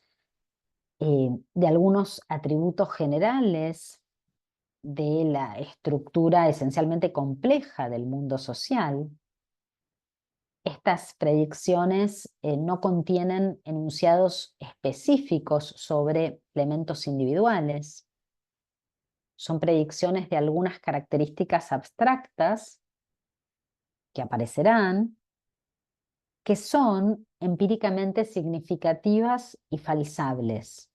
[SPEAKER 2] de algunos atributos generales de la estructura esencialmente compleja del mundo social. Estas predicciones no contienen enunciados específicos sobre elementos individuales. Son predicciones de algunas características abstractas que aparecerán, que son empíricamente significativas y falsables.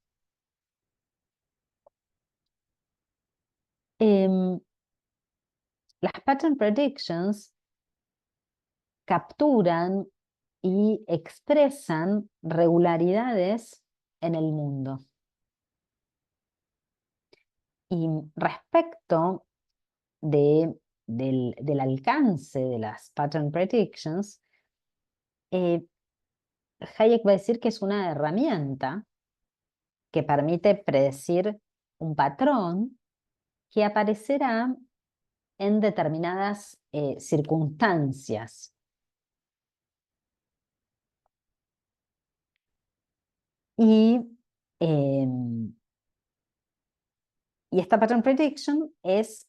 [SPEAKER 2] Las pattern predictions capturan y expresan regularidades en el mundo. Y respecto del alcance de las pattern predictions, Hayek va a decir que es una herramienta que permite predecir un patrón que aparecerá en determinadas circunstancias. Y, y esta pattern prediction es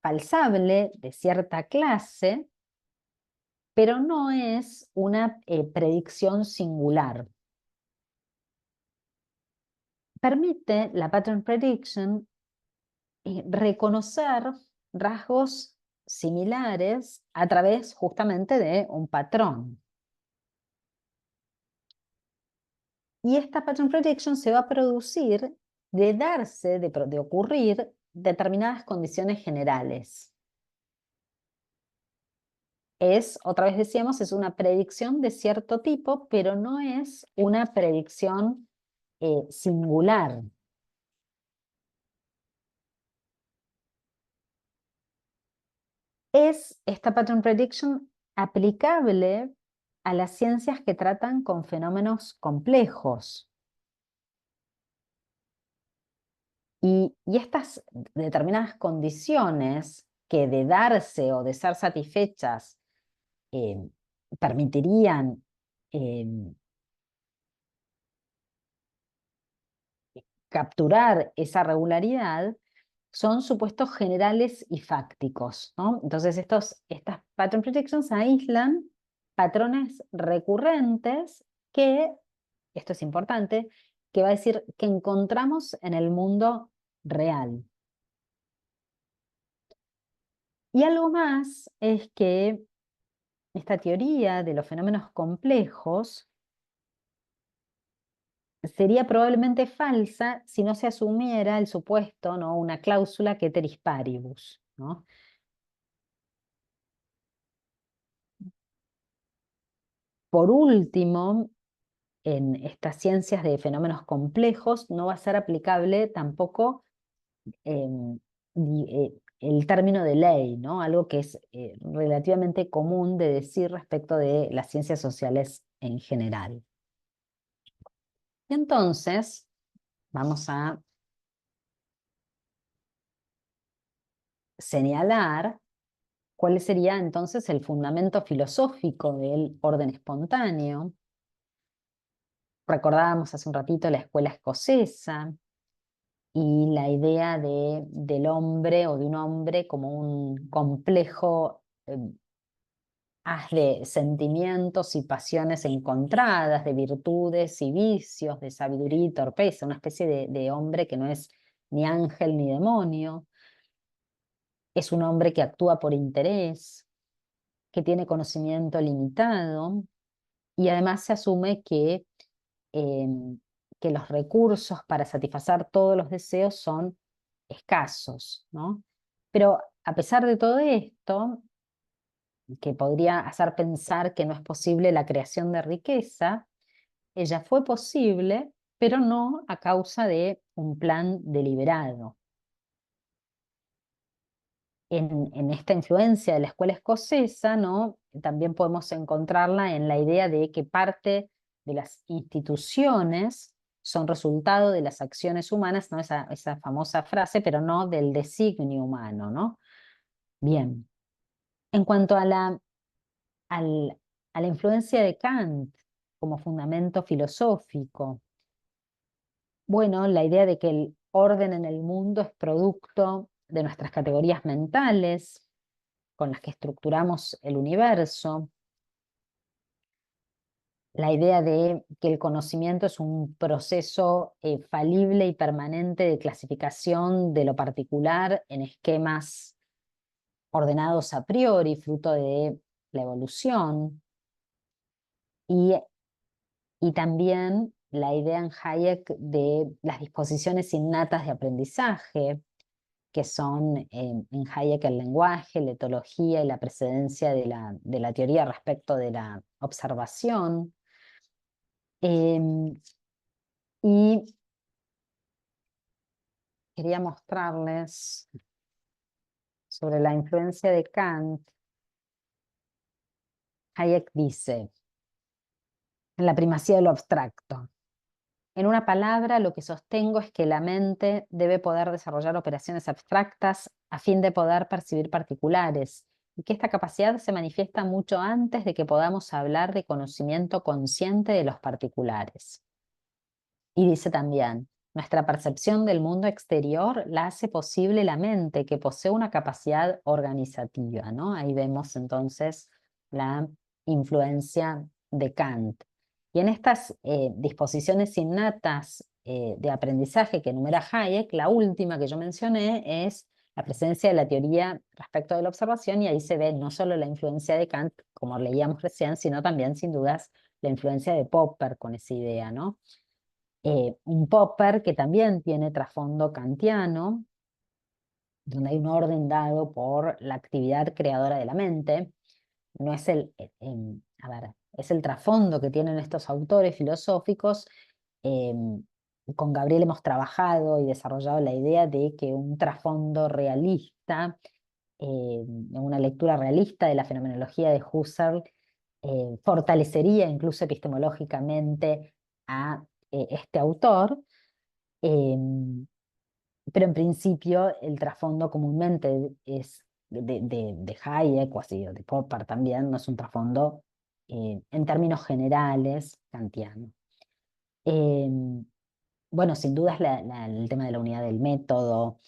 [SPEAKER 2] falsable de cierta clase, pero no es una predicción singular. Permite la pattern prediction reconocer rasgos similares a través justamente de un patrón. Y esta pattern prediction se va a producir de ocurrir determinadas condiciones generales. Otra vez decíamos, es una predicción de cierto tipo, pero no es una predicción singular. Es esta pattern prediction aplicable a las ciencias que tratan con fenómenos complejos. Y estas determinadas condiciones que de darse o de ser satisfechas permitirían capturar esa regularidad, son supuestos generales y fácticos, ¿no? Entonces estas pattern predictions aíslan patrones recurrentes que, esto es importante, que va a decir que encontramos en el mundo real. Y algo más es que esta teoría de los fenómenos complejos sería probablemente falsa si no se asumiera el supuesto, ¿no? Una cláusula ceteris paribus, ¿no? Por último, en estas ciencias de fenómenos complejos no va a ser aplicable tampoco el término de ley, ¿no? Algo que es relativamente común de decir respecto de las ciencias sociales en general. Y entonces, vamos a señalar cuál sería entonces el fundamento filosófico del orden espontáneo. Recordábamos hace un ratito la escuela escocesa y la idea del hombre o de un hombre como un complejo haz de sentimientos y pasiones encontradas, de virtudes y vicios, de sabiduría y torpeza, una especie de hombre que no es ni ángel ni demonio. Es un hombre que actúa por interés, que tiene conocimiento limitado, y además se asume que que los recursos para satisfacer todos los deseos son escasos, ¿no? Pero a pesar de todo esto, que podría hacer pensar que no es posible la creación de riqueza, ella fue posible, pero no a causa de un plan deliberado. En esta influencia de la escuela escocesa, ¿no? También podemos encontrarla en la idea de que parte de las instituciones son resultado de las acciones humanas, ¿no? Esa famosa frase, pero no del designio humano, ¿no? Bien. En cuanto a a la influencia de Kant como fundamento filosófico, bueno, la idea de que el orden en el mundo es producto de nuestras categorías mentales con las que estructuramos el universo, la idea de que el conocimiento es un proceso falible y permanente de clasificación de lo particular en esquemas ordenados a priori, fruto de la evolución, y, y también la idea en Hayek de las disposiciones innatas de aprendizaje, que son en Hayek el lenguaje, la etología y la precedencia de la teoría respecto de la observación. Y quería mostrarles sobre la influencia de Kant. Hayek dice, en la primacía de lo abstracto. En una palabra, lo que sostengo es que la mente debe poder desarrollar operaciones abstractas a fin de poder percibir particulares, y que esta capacidad se manifiesta mucho antes de que podamos hablar de conocimiento consciente de los particulares. Y dice también, nuestra percepción del mundo exterior la hace posible la mente, que posee una capacidad organizativa, ¿no? Ahí vemos entonces la influencia de Kant. Y en estas disposiciones innatas de aprendizaje que enumera Hayek, la última que yo mencioné es la presencia de la teoría respecto de la observación, y ahí se ve no solo la influencia de Kant, como leíamos recién, sino también, sin dudas, la influencia de Popper con esa idea, ¿no? Un Popper que también tiene trasfondo kantiano, donde hay un orden dado por la actividad creadora de la mente. No es a ver, es el trasfondo que tienen estos autores filosóficos. Con Gabriel hemos trabajado y desarrollado la idea de que un trasfondo realista, una lectura realista de la fenomenología de Husserl, fortalecería incluso epistemológicamente a este autor, pero en principio el trasfondo comúnmente es de Hayek o así, o de Popper también, no es un trasfondo en términos generales kantiano. Eh, bueno, sin duda es el tema de la unidad del método,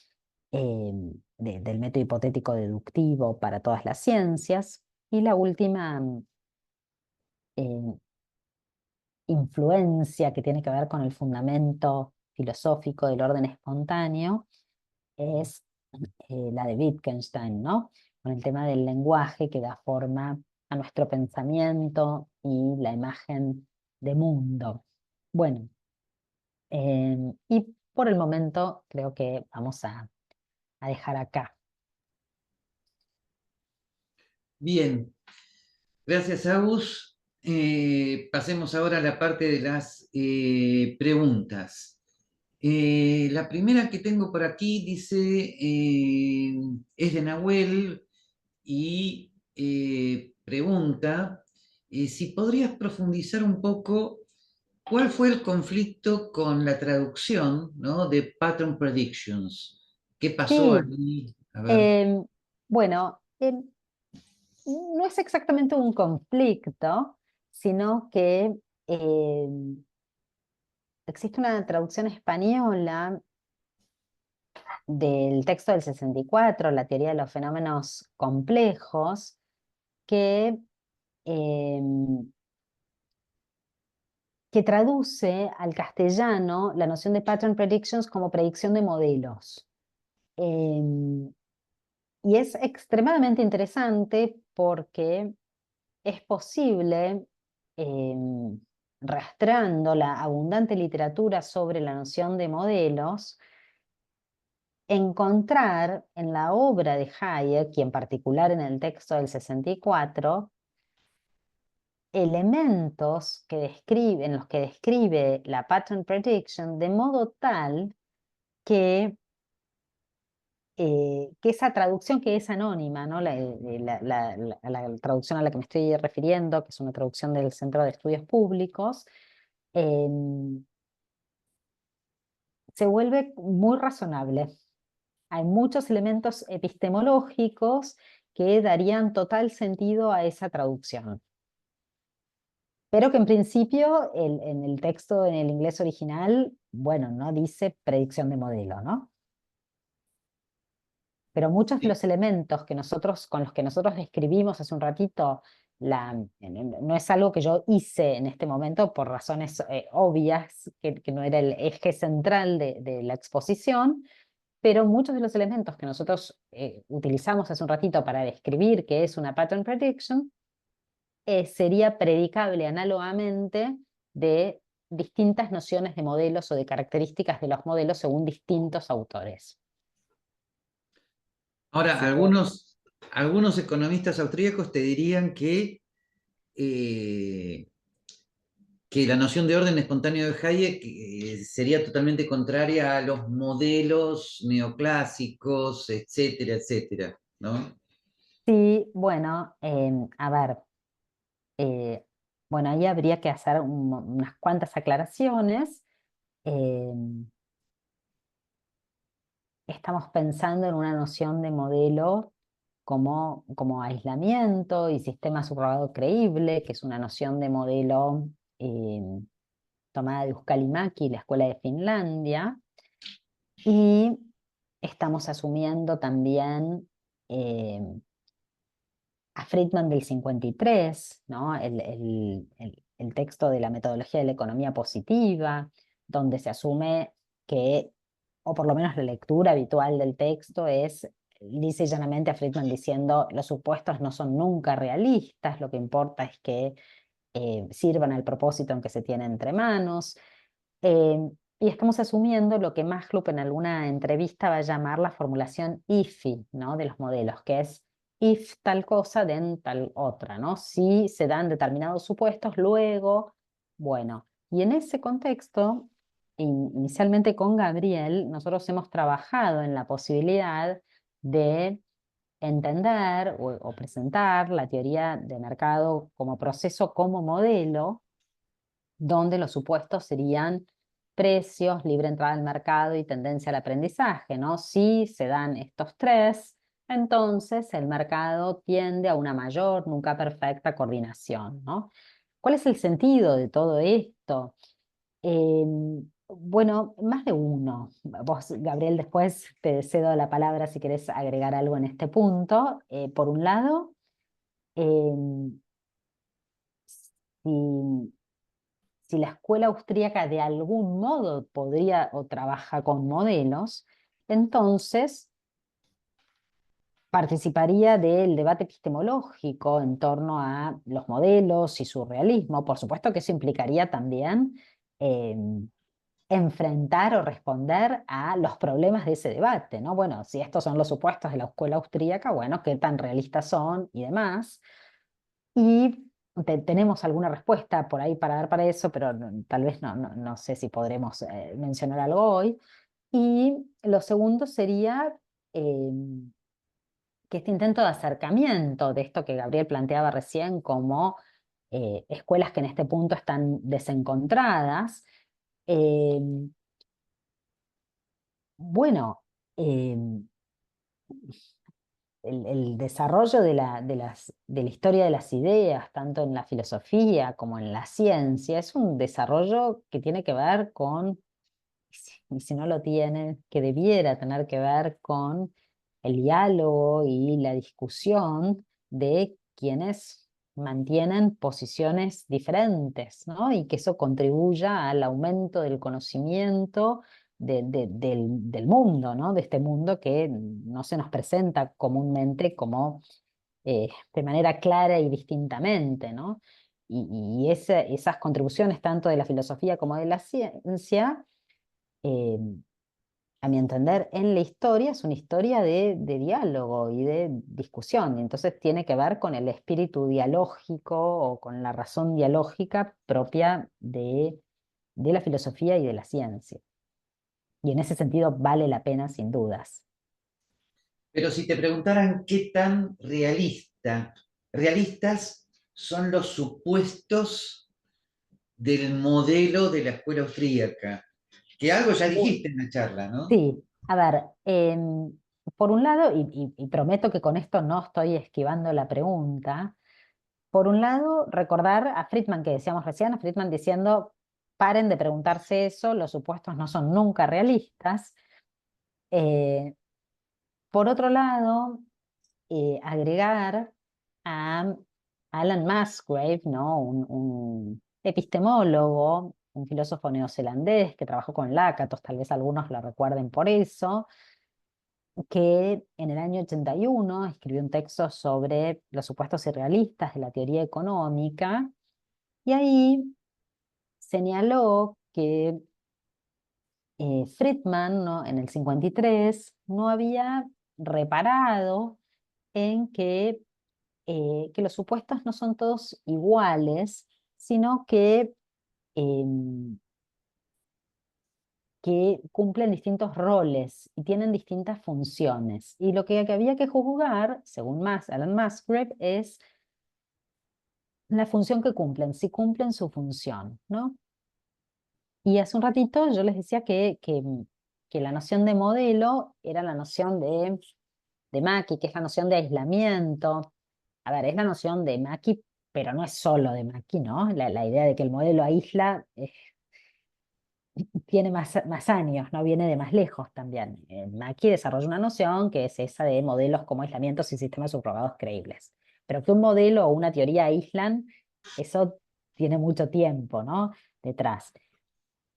[SPEAKER 2] del método hipotético deductivo para todas las ciencias, y la última eh, influencia que tiene que ver con el fundamento filosófico del orden espontáneo es la de Wittgenstein, ¿no? Con el tema del lenguaje que da forma a nuestro pensamiento y la imagen de mundo. Bueno, y por el momento creo que vamos a dejar acá.
[SPEAKER 1] Bien, gracias, Agus. Pasemos ahora a la parte de las preguntas. La primera que tengo por aquí dice, es de Nahuel y pregunta si podrías profundizar un poco cuál fue el conflicto con la traducción, ¿no?, de Pattern Predictions. ¿Qué pasó
[SPEAKER 2] Sí,
[SPEAKER 1] ahí? A ver.
[SPEAKER 2] em, bueno, no es exactamente un conflicto, sino que existe una traducción española del texto del 64, la teoría de los fenómenos complejos, que, em, que traduce al castellano la noción de pattern predictions como predicción de modelos. Em, y es extremadamente interesante porque es posible rastreando la abundante literatura sobre la noción de modelos, encontrar en la obra de Hayek, y en particular en el texto del 64, elementos en los que describe la pattern prediction de modo tal que esa traducción, que es anónima, ¿no? La traducción a la que me estoy refiriendo, que es una traducción del Centro de Estudios Públicos, se vuelve muy razonable. Hay muchos elementos epistemológicos que darían total sentido a esa traducción. Pero que en principio en el texto, en el inglés original, bueno, no dice predicción de modelo, ¿no? Pero muchos de
[SPEAKER 1] Sí.
[SPEAKER 2] los elementos con los que nosotros describimos hace un ratito, no es algo que yo hice en este momento por razones obvias, que no era el eje central de la exposición, pero muchos de los elementos que nosotros utilizamos hace un ratito para describir qué es una pattern prediction, sería predicable análogamente de distintas nociones de modelos o de características de los modelos según distintos autores.
[SPEAKER 1] Ahora,
[SPEAKER 2] Así que
[SPEAKER 1] algunos economistas austríacos te dirían eh, que la noción de orden espontáneo de Hayek sería totalmente contraria a los modelos neoclásicos, etcétera, etcétera, ¿no?
[SPEAKER 2] sí, bueno, a ver, eh, bueno, ahí habría que hacer unas cuantas aclaraciones. Estamos pensando en una noción de modelo como aislamiento y sistema subrogado creíble, que es una noción de modelo tomada de Uskalimäki, la Escuela de Finlandia, y estamos asumiendo también a Friedman del 53, ¿no? El texto de la metodología de la economía positiva, donde se asume que, o por lo menos la lectura habitual del texto es, dice llanamente a Friedman diciendo, los supuestos no son nunca realistas, lo que importa es que sirvan al propósito en que se tiene entre manos. Eh, y estamos asumiendo lo que Maslow'p en alguna entrevista va a llamar la formulación IFI, ¿no? De los modelos, que es if tal cosa, then tal otra, ¿no? Si se dan determinados supuestos, luego, bueno. Y en ese contexto, inicialmente con Gabriel, nosotros hemos trabajado en la posibilidad de entender o presentar la teoría de mercado como proceso, como modelo, donde los supuestos serían precios, libre entrada al mercado y tendencia al aprendizaje, ¿no? Si se dan estos tres, entonces el mercado tiende a una mayor, nunca perfecta coordinación, ¿no? ¿Cuál es el sentido de todo esto? Bueno, más de uno. Vos, Gabriel, después te cedo la palabra si querés agregar algo en este punto. Por un lado, em, si si la escuela austríaca de algún modo podría o trabaja con modelos, entonces participaría del debate epistemológico en torno a los modelos y su realismo. Por supuesto que eso implicaría también eh, enfrentar o responder a los problemas de ese debate, ¿no? Bueno, si estos son los supuestos de la escuela austríaca, bueno, ¿qué tan realistas son y demás? Y tenemos alguna respuesta por ahí para dar para eso, pero tal vez no sé si podremos mencionar algo hoy. Y lo segundo sería eh, que este intento de acercamiento de esto que Gabriel planteaba recién como escuelas que en este punto están desencontradas, eh, bueno, eh, el desarrollo de la historia de las ideas, tanto en la filosofía como en la ciencia, es un desarrollo que tiene que ver con, y si no lo tiene, que debiera tener que ver con el diálogo y la discusión de quienes mantienen posiciones diferentes, ¿no? Y que eso contribuya al aumento del conocimiento del mundo, ¿no? De este mundo que no se nos presenta comúnmente como de manera clara y distintamente, ¿no? esas contribuciones tanto de la filosofía como de la ciencia, eh, a mi entender, en la historia es una historia de diálogo y de discusión, y entonces tiene que ver con el espíritu dialógico o con la razón dialógica propia de la filosofía y de la ciencia. Y en ese sentido vale la pena sin dudas.
[SPEAKER 1] Pero si te preguntaran qué tan realistas son los supuestos del modelo de la escuela austríaca, que algo ya dijiste en la charla, ¿no?
[SPEAKER 2] Sí, a ver, por un lado, y prometo que con esto no estoy esquivando la pregunta, por un lado, recordar a Friedman que decíamos recién, a Friedman diciendo, paren de preguntarse eso, los supuestos no son nunca realistas. Eh, por otro lado, agregar a Alan Musgrave, ¿no? Un epistemólogo, un filósofo neozelandés que trabajó con Lakatos, tal vez algunos lo recuerden por eso, que en el año 81 escribió un texto sobre los supuestos irrealistas de la teoría económica, y ahí señaló que Friedman, ¿no? En el 53 no había reparado en que los supuestos no son todos iguales, sino em, que cumplen distintos roles y tienen distintas funciones. Y lo que había que juzgar, según Alan Musgrave, es la función que cumplen, si cumplen su función, ¿no? Y hace un ratito yo les decía que la noción de modelo era la noción de Mackey, que es la noción de aislamiento. A ver, es la noción de Mackey, pero no es solo de Mackey, ¿no? La idea de que el modelo aísla tiene más años, no viene de más lejos también. Mackey desarrolla una noción que es esa de modelos como aislamientos y sistemas subrogados creíbles. Pero que un modelo o una teoría aíslan, eso tiene mucho tiempo, ¿no? Detrás.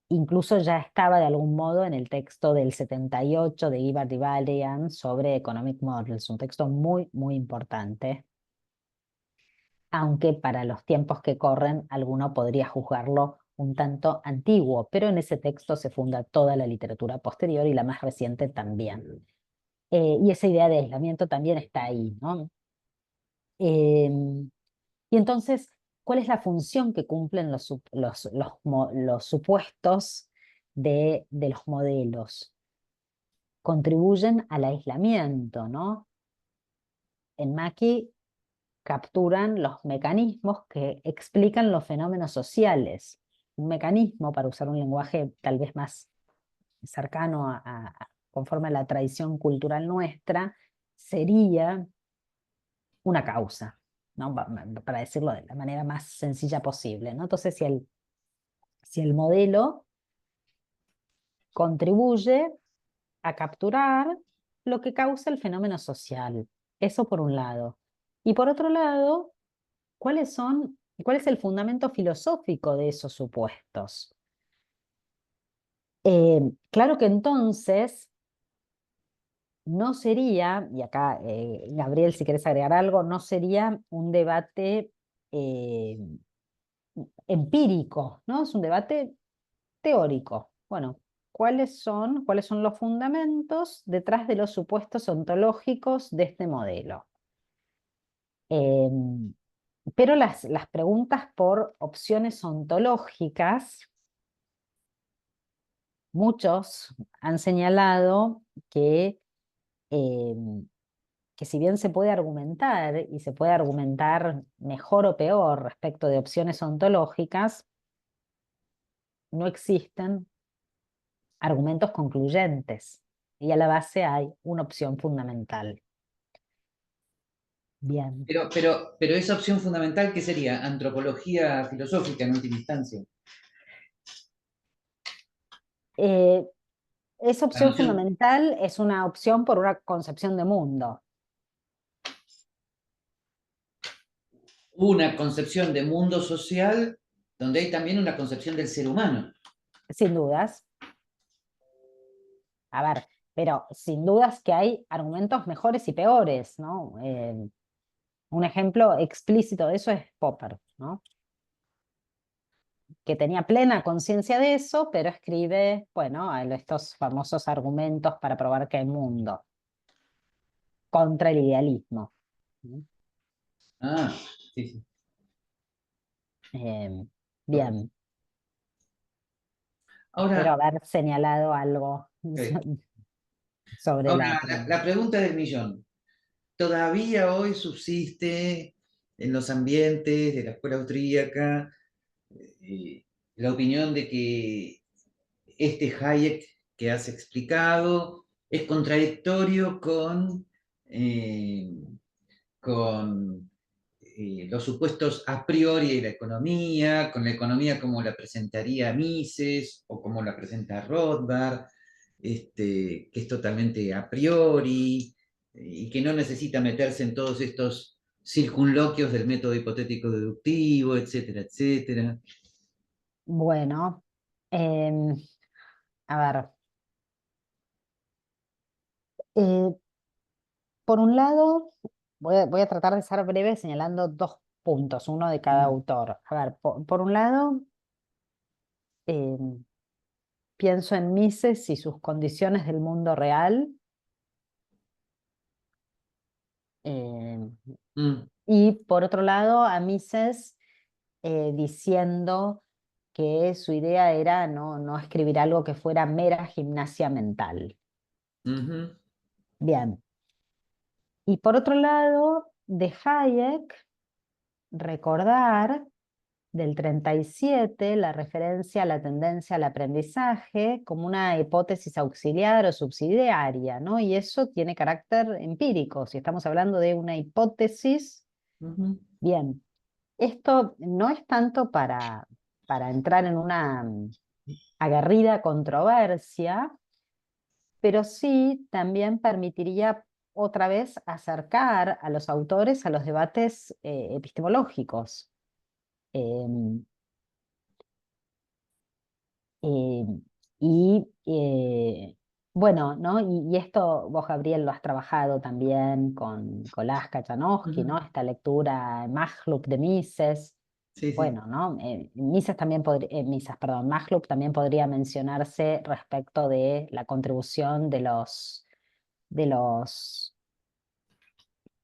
[SPEAKER 2] Incluso ya estaba de algún modo en el texto del 78 de Ibart y Valerian sobre Economic Models, un texto muy, muy importante, aunque para los tiempos que corren alguno podría juzgarlo un tanto antiguo, pero en ese texto se funda toda la literatura posterior y la más reciente también. Y esa idea de aislamiento también está ahí, ¿no? Y entonces, ¿cuál es la función que cumplen los supuestos de los modelos? Contribuyen al aislamiento, ¿no? En Mackey capturan los mecanismos que explican los fenómenos sociales. Un mecanismo, para usar un lenguaje tal vez más cercano conforme a la tradición cultural nuestra, sería una causa, ¿no? Para decirlo de la manera más sencilla posible, ¿no? Entonces, si el modelo contribuye a capturar lo que causa el fenómeno social, eso por un lado. Y por otro lado, ¿cuál es el fundamento filosófico de esos supuestos? Claro que entonces no sería, y acá Gabriel, si quieres agregar algo, no sería un debate eh, empírico, ¿no? Es un debate teórico. Bueno, ¿cuáles son los fundamentos detrás de los supuestos ontológicos de este modelo? Em, pero las preguntas por opciones ontológicas, muchos han señalado em, que si bien se puede argumentar y se puede argumentar mejor o peor respecto de opciones ontológicas, no existen argumentos concluyentes y a la base hay una opción fundamental. Bien.
[SPEAKER 1] Pero esa opción fundamental, ¿qué sería? Antropología filosófica en última instancia.
[SPEAKER 2] Eh, Esa
[SPEAKER 1] La
[SPEAKER 2] opción
[SPEAKER 1] noción,
[SPEAKER 2] fundamental es una opción por una concepción de mundo,
[SPEAKER 1] una concepción de mundo social donde hay también una concepción del ser humano.
[SPEAKER 2] sin dudas. A ver, pero sin dudas que hay argumentos mejores y peores, ¿no? Un ejemplo explícito de eso es Popper, ¿no? que tenía plena conciencia de eso, pero escribe, bueno, estos famosos argumentos para probar que hay mundo, contra el idealismo. ¿No?
[SPEAKER 1] Ah, sí, sí.
[SPEAKER 2] Eh,
[SPEAKER 1] Correcto.
[SPEAKER 2] bien, espero
[SPEAKER 1] Ahora,
[SPEAKER 2] haber señalado algo
[SPEAKER 1] ok.
[SPEAKER 2] sobre
[SPEAKER 1] Ahora
[SPEAKER 2] la
[SPEAKER 1] la
[SPEAKER 2] pregunta.
[SPEAKER 1] pregunta del millón. ¿Todavía hoy subsiste en los ambientes de la escuela austríaca eh, la opinión de que este Hayek que has explicado es contradictorio eh, con los supuestos a priori de la economía, con la economía como la presentaría Mises o como la presenta Rothbard, que es totalmente a priori y que no necesita meterse en todos estos circunloquios del método hipotético deductivo, etcétera, etcétera?
[SPEAKER 2] Bueno, em, a ver, eh, por un lado, voy a tratar de ser breve señalando dos puntos, uno de cada
[SPEAKER 1] Mm,
[SPEAKER 2] autor. A ver, por un lado, em, pienso en Mises y sus condiciones del mundo real, em,
[SPEAKER 1] mm,
[SPEAKER 2] y por otro lado, a Mises diciendo que su idea era no escribir algo que fuera mera gimnasia mental.
[SPEAKER 1] ujú,
[SPEAKER 2] Bien. Y por otro lado, de Hayek, recordar del 37 la referencia a la tendencia al aprendizaje como una hipótesis auxiliar o subsidiaria, ¿no? Y eso tiene carácter empírico. Si estamos hablando de una hipótesis,
[SPEAKER 1] ujú.
[SPEAKER 2] bien, esto no es tanto para entrar en una aguerrida controversia, pero sí también permitiría otra vez acercar a los autores a los debates epistemológicos. Em, Eh, bueno, ¿no? Y esto vos, Gabriel, lo has trabajado también con Kolaska Janowski,
[SPEAKER 1] Ujú.
[SPEAKER 2] ¿no? Esta lectura Majlup de Mises.
[SPEAKER 1] Sí, sí.
[SPEAKER 2] Bueno, ¿no? Mises también Mises, perdón, Majlup también podría mencionarse respecto de la contribución de los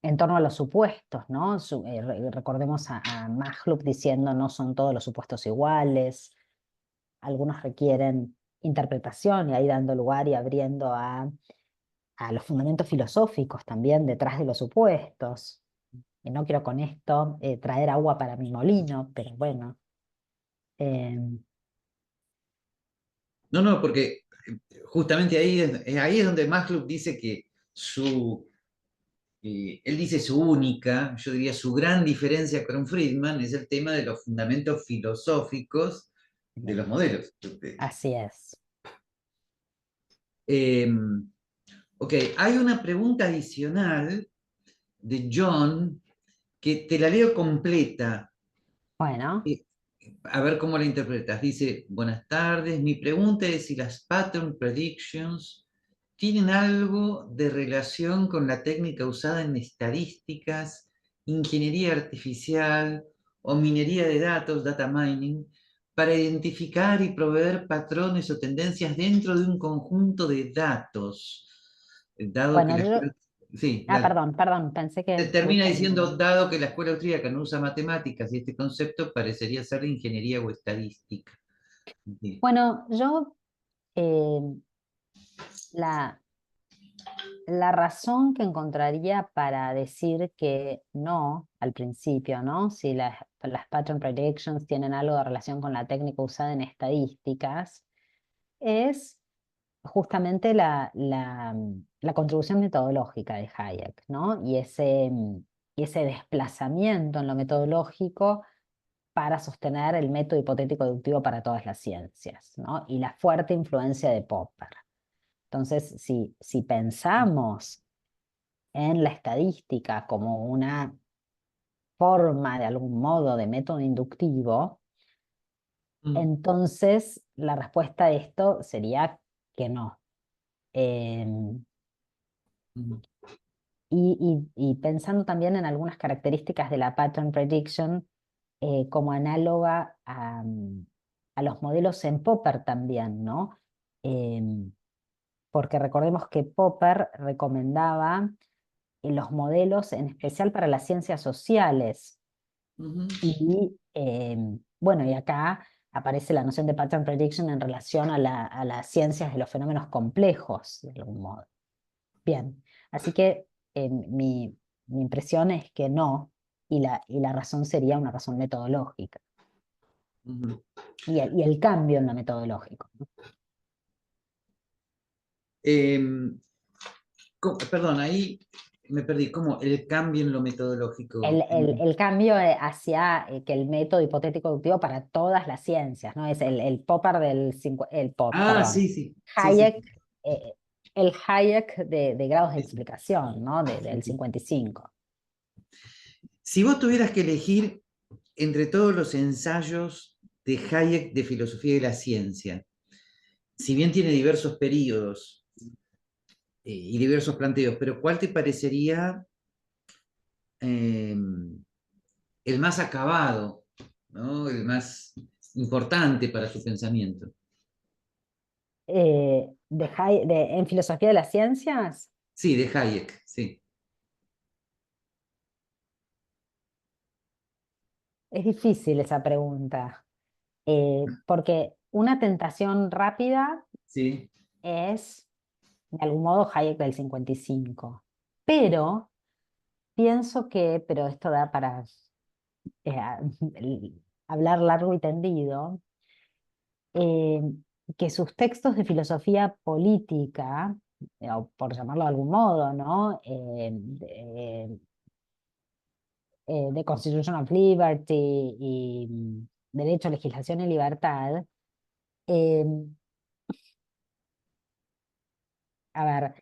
[SPEAKER 2] en torno a los supuestos, ¿no? Recordemos a Majlup diciendo no son todos los supuestos iguales, algunos requieren interpretación y ahí dando lugar y abriendo a los fundamentos filosóficos también detrás de los supuestos. Y no quiero con esto traer agua para mi molino, pero bueno. eh,
[SPEAKER 1] No, no, porque justamente ahí es donde Maslow dice que él dice su única, yo diría su gran diferencia con Friedman es el tema de los fundamentos filosóficos de
[SPEAKER 2] bien,
[SPEAKER 1] los modelos.
[SPEAKER 2] así es.
[SPEAKER 1] Eh, ok, hay una pregunta adicional de John que te la leo completa.
[SPEAKER 2] Bueno,
[SPEAKER 1] Eh, a ver cómo la interpretas. Dice, buenas tardes, mi pregunta es si las pattern predictions tienen algo de relación con la técnica usada en estadísticas, ingeniería artificial o minería de datos, data mining, para identificar y proveer patrones o tendencias dentro de un conjunto de datos. Dado que
[SPEAKER 2] bueno,
[SPEAKER 1] la escuela... Sí, dale.
[SPEAKER 2] perdón, pensé que
[SPEAKER 1] Termina
[SPEAKER 2] justo
[SPEAKER 1] diciendo, dado que la escuela austríaca no usa matemáticas y este concepto parecería ser de ingeniería o estadística. Sí.
[SPEAKER 2] bueno, yo eh, la, la razón que encontraría para decir que no al principio, ¿no? Si las pattern predictions tienen algo de relación con la técnica usada en estadísticas, es justamente la contribución metodológica de Hayek, ¿no? Y ese desplazamiento en lo metodológico para sostener el método hipotético deductivo para todas las ciencias, ¿no? Y la fuerte influencia de Popper. Entonces, si pensamos en la estadística como una forma de algún modo de método inductivo,
[SPEAKER 1] Mm,
[SPEAKER 2] entonces la respuesta a esto sería que no. Em,
[SPEAKER 1] mm,
[SPEAKER 2] y pensando también en algunas características de la pattern prediction como análoga a los modelos en Popper también, ¿no? Em, Porque recordemos que Popper recomendaba los modelos en especial para las ciencias sociales.
[SPEAKER 1] Ujú,
[SPEAKER 2] Y bueno, y acá aparece la noción de pattern prediction en relación a las ciencias de los fenómenos complejos, de algún modo. Bien, así que mi impresión es que no, y la razón sería una razón metodológica,
[SPEAKER 1] ujú.
[SPEAKER 2] y el cambio en lo metodológico, ¿no?
[SPEAKER 1] Em, Perdón, ahí me perdí. ¿Cómo el cambio en lo metodológico?
[SPEAKER 2] El cambio hacia que el método hipotético deductivo para todas las ciencias, ¿no? Es el Popper
[SPEAKER 1] Ah,
[SPEAKER 2] perdón,
[SPEAKER 1] sí, sí, sí, sí,
[SPEAKER 2] Hayek, eh, el Hayek de grados de
[SPEAKER 1] sí, sí,
[SPEAKER 2] explicación, ¿no?
[SPEAKER 1] sí,
[SPEAKER 2] Del
[SPEAKER 1] sí.
[SPEAKER 2] 55.
[SPEAKER 1] Si vos tuvieras que elegir entre todos los ensayos de Hayek de filosofía de la ciencia, si bien tiene diversos periodos y diversos planteos, pero ¿cuál te parecería eh, el más acabado, ¿no? El más importante para su pensamiento?
[SPEAKER 2] En filosofía de las ciencias,
[SPEAKER 1] Sí, de Hayek, sí,
[SPEAKER 2] es difícil esa pregunta, porque una tentación rápida
[SPEAKER 1] sí.
[SPEAKER 2] es, de algún modo, Hayek del 55. Pero pienso que, pero esto da para eh, a- hablar largo y tendido, eh, que sus textos de filosofía política, o por llamarlo de algún modo, ¿no? De Constitution of Liberty y Derecho, Legislación y Libertad, eh, a ver,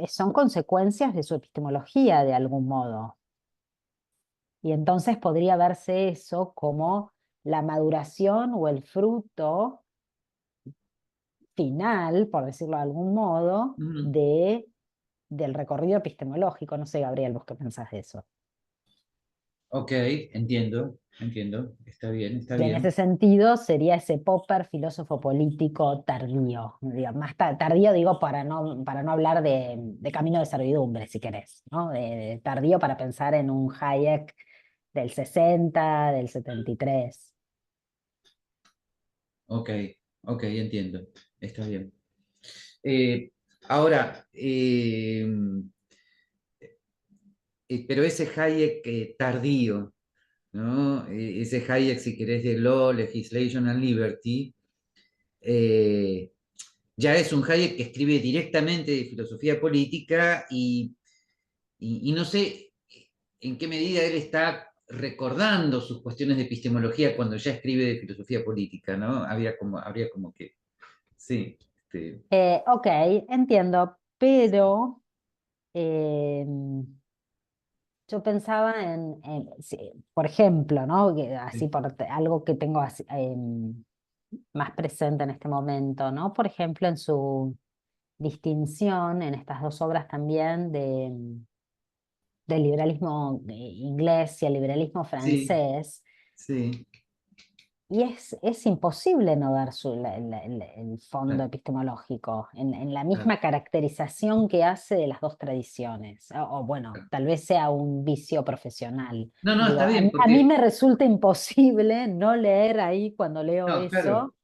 [SPEAKER 2] son consecuencias de su epistemología de algún modo. Y entonces podría verse eso como la maduración o el fruto final, por decirlo de algún modo,
[SPEAKER 1] Ujú.
[SPEAKER 2] del recorrido epistemológico. No sé, Gabriel, ¿vos qué pensás de eso?
[SPEAKER 1] Ok, entiendo, entiendo. Está bien, está
[SPEAKER 2] Y en ese
[SPEAKER 1] bien.
[SPEAKER 2] sentido sería ese Popper filósofo político tardío, digo, más tardío digo para no hablar de camino de servidumbre, si querés, ¿no? De tardío para pensar en un Hayek del 60, del 73.
[SPEAKER 1] Ok, ok, entiendo. Está bien. Eh, Ahora, pero ese Hayek tardío, ¿no? Ese Hayek, si querés, de Law, Legislation and Liberty, eh, ya es un Hayek que escribe directamente de filosofía política y no sé en qué medida él está recordando sus cuestiones de epistemología cuando ya escribe de filosofía política, ¿no? Habría como que, sí,
[SPEAKER 2] Ok, entiendo, pero eh, yo pensaba sí, por ejemplo, ¿no? Así
[SPEAKER 1] sí,
[SPEAKER 2] algo que tengo así, más presente en este momento, ¿no? Por ejemplo, en su distinción en estas dos obras también del liberalismo inglés y el liberalismo
[SPEAKER 1] sí,
[SPEAKER 2] francés,
[SPEAKER 1] sí,
[SPEAKER 2] y es imposible no ver el fondo
[SPEAKER 1] claro,
[SPEAKER 2] epistemológico en la
[SPEAKER 1] claro,
[SPEAKER 2] misma caracterización que hace de las dos tradiciones. O bueno,
[SPEAKER 1] claro.
[SPEAKER 2] tal vez sea un vicio profesional.
[SPEAKER 1] No, no,
[SPEAKER 2] Digo,
[SPEAKER 1] está bien,
[SPEAKER 2] a mí
[SPEAKER 1] porque,
[SPEAKER 2] me resulta imposible no leer ahí cuando leo
[SPEAKER 1] no, claro,
[SPEAKER 2] eso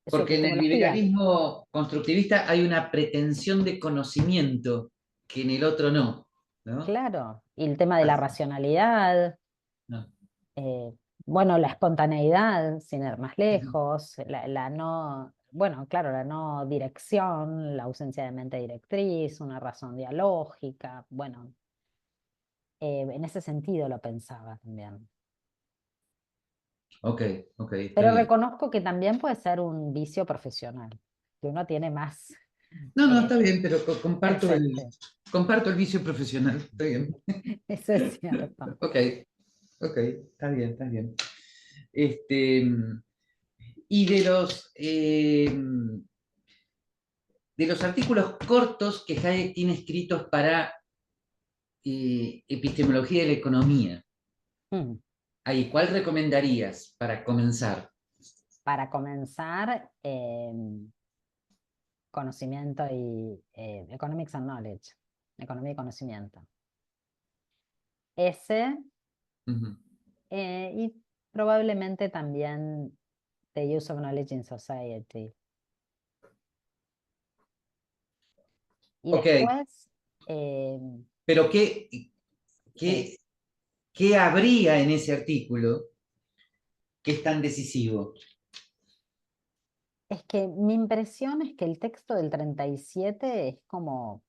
[SPEAKER 2] su
[SPEAKER 1] porque en el
[SPEAKER 2] epistemología.
[SPEAKER 1] liberalismo constructivista hay una pretensión de conocimiento que en el otro no, ¿no?
[SPEAKER 2] Claro, y el tema de la
[SPEAKER 1] Así,
[SPEAKER 2] racionalidad,
[SPEAKER 1] no,
[SPEAKER 2] eh, bueno, la espontaneidad, sin ir más
[SPEAKER 1] ujú,
[SPEAKER 2] lejos, la no, bueno, claro, la no dirección, la ausencia de mente directriz, una razón dialógica, bueno, en ese sentido lo pensaba también.
[SPEAKER 1] ok, ok, está
[SPEAKER 2] Pero
[SPEAKER 1] bien.
[SPEAKER 2] reconozco que también puede ser un vicio profesional, que uno tiene más
[SPEAKER 1] No, no, está
[SPEAKER 2] eh,
[SPEAKER 1] bien, pero
[SPEAKER 2] presente.
[SPEAKER 1] comparto el vicio profesional, está bien.
[SPEAKER 2] Eso es cierto.
[SPEAKER 1] Ok, ok, está bien, está bien. Este, y de los artículos cortos que Hayek tiene escritos para epistemología de la economía,
[SPEAKER 2] Mm.
[SPEAKER 1] ahí, ¿cuál recomendarías para comenzar?
[SPEAKER 2] para comenzar, conocimiento y Economics and Knowledge, economía y conocimiento. Ese,
[SPEAKER 1] Ujú.
[SPEAKER 2] y probablemente también The Use of Knowledge in Society. Y
[SPEAKER 1] Ok,
[SPEAKER 2] después,
[SPEAKER 1] pero
[SPEAKER 2] sí,
[SPEAKER 1] ¿qué habría en ese artículo que es tan decisivo?
[SPEAKER 2] es que mi impresión es que el texto del 37 es como,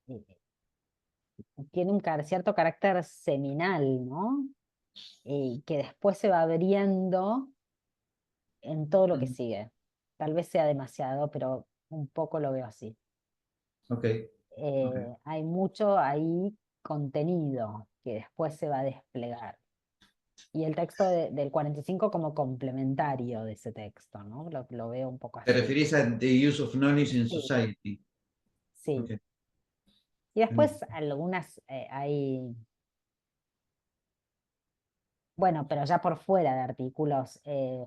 [SPEAKER 2] eh, tiene un cierto carácter seminal, ¿no? Y que después se va abriendo en todo lo que
[SPEAKER 1] Ujú.
[SPEAKER 2] sigue. Tal vez sea demasiado, pero un poco lo veo así.
[SPEAKER 1] Ok, ok.
[SPEAKER 2] Hay mucho ahí contenido que después se va a desplegar. Y el texto del 45 como complementario de ese texto, ¿no? Lo veo un poco
[SPEAKER 1] ¿Te
[SPEAKER 2] así.
[SPEAKER 1] referís a The Use of Knowledge in
[SPEAKER 2] Sí,
[SPEAKER 1] Society?
[SPEAKER 2] sí.
[SPEAKER 1] Ok.
[SPEAKER 2] Y después algunas hay, bueno, pero ya por fuera de artículos,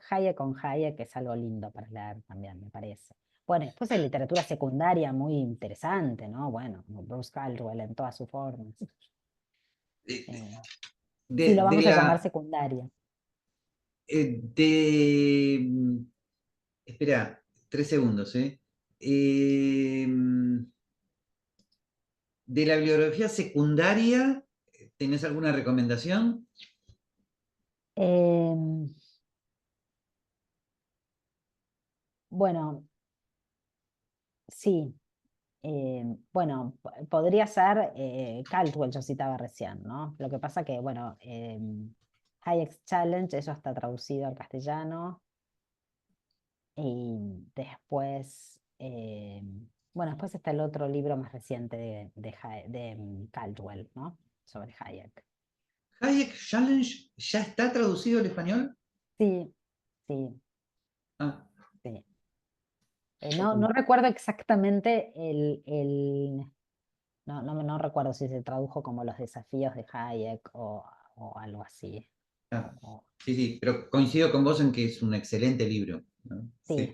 [SPEAKER 2] Hayek con Hayek es algo lindo para leer también, me parece. Bueno, después hay literatura secundaria muy interesante, ¿no? Bueno, como Bruce Caldwell en todas sus formas. Eh, si lo
[SPEAKER 1] De
[SPEAKER 2] vamos a llamar
[SPEAKER 1] la,
[SPEAKER 2] secundaria.
[SPEAKER 1] de, espera, 3 segundos, ¿eh? Eh, de la bibliografía secundaria, ¿tenés alguna recomendación?
[SPEAKER 2] Em, bueno, sí. Bueno, podría ser Caldwell, yo citaba recién, ¿no? Lo que pasa que, bueno, Hayek's Challenge, eso está traducido al castellano. Y después, bueno, después está el otro libro más reciente de Caldwell, ¿no? Sobre Hayek.
[SPEAKER 1] ¿Hayek Challenge ya está traducido al español?
[SPEAKER 2] Sí, sí,
[SPEAKER 1] Ah,
[SPEAKER 2] sí.
[SPEAKER 1] ok.
[SPEAKER 2] No recuerdo exactamente no recuerdo si se tradujo como los desafíos de Hayek o algo así.
[SPEAKER 1] Ah, sí, sí, pero coincido con vos en que es un excelente libro, ¿no?
[SPEAKER 2] Sí,
[SPEAKER 1] Sí,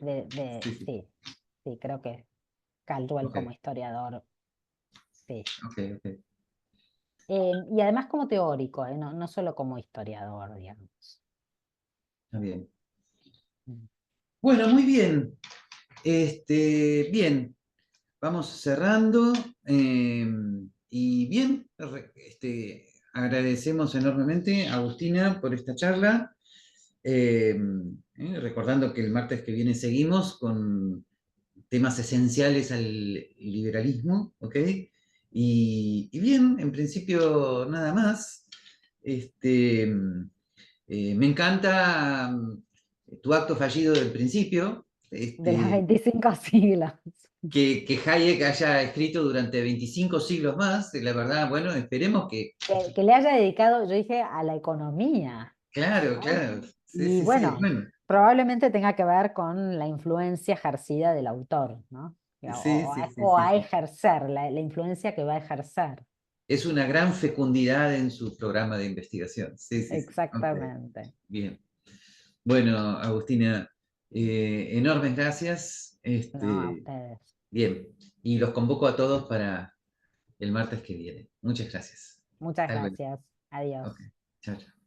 [SPEAKER 1] sí, sí.
[SPEAKER 2] sí, sí, creo que Caldwell
[SPEAKER 1] Ok,
[SPEAKER 2] como historiador, sí.
[SPEAKER 1] ok, ok.
[SPEAKER 2] Y además como teórico, no solo como historiador, digamos.
[SPEAKER 1] Está bien.
[SPEAKER 2] Mm.
[SPEAKER 1] Bueno, muy bien. Bien, vamos cerrando. Y bien, agradecemos enormemente a Agustina por esta charla. Recordando que el martes que viene seguimos con temas esenciales al liberalismo, ¿ok? Y bien, en principio nada más. Este, Me encanta tu acto fallido del principio,
[SPEAKER 2] De las 25 siglas.
[SPEAKER 1] que Hayek haya escrito durante 25 siglos más, la verdad, bueno, esperemos que,
[SPEAKER 2] Que le haya dedicado, yo dije, a la economía,
[SPEAKER 1] claro,
[SPEAKER 2] ¿no?
[SPEAKER 1] claro, sí,
[SPEAKER 2] Y
[SPEAKER 1] sí, sí,
[SPEAKER 2] bueno,
[SPEAKER 1] bueno,
[SPEAKER 2] probablemente tenga que ver con la influencia ejercida del autor, ¿no?
[SPEAKER 1] sí, sí, sí,
[SPEAKER 2] O
[SPEAKER 1] sí,
[SPEAKER 2] a
[SPEAKER 1] sí.
[SPEAKER 2] ejercer, la influencia que va a ejercer.
[SPEAKER 1] Es una gran fecundidad en su programa de investigación, sí, sí, sí, ok,
[SPEAKER 2] Exactamente.
[SPEAKER 1] bien. Bueno, Agustina, enormes gracias,
[SPEAKER 2] No, a ustedes.
[SPEAKER 1] bien, y los convoco a todos para el martes que viene. Muchas gracias.
[SPEAKER 2] Muchas
[SPEAKER 1] Hasta luego.
[SPEAKER 2] gracias. Adiós.
[SPEAKER 1] Ok, chao, chao.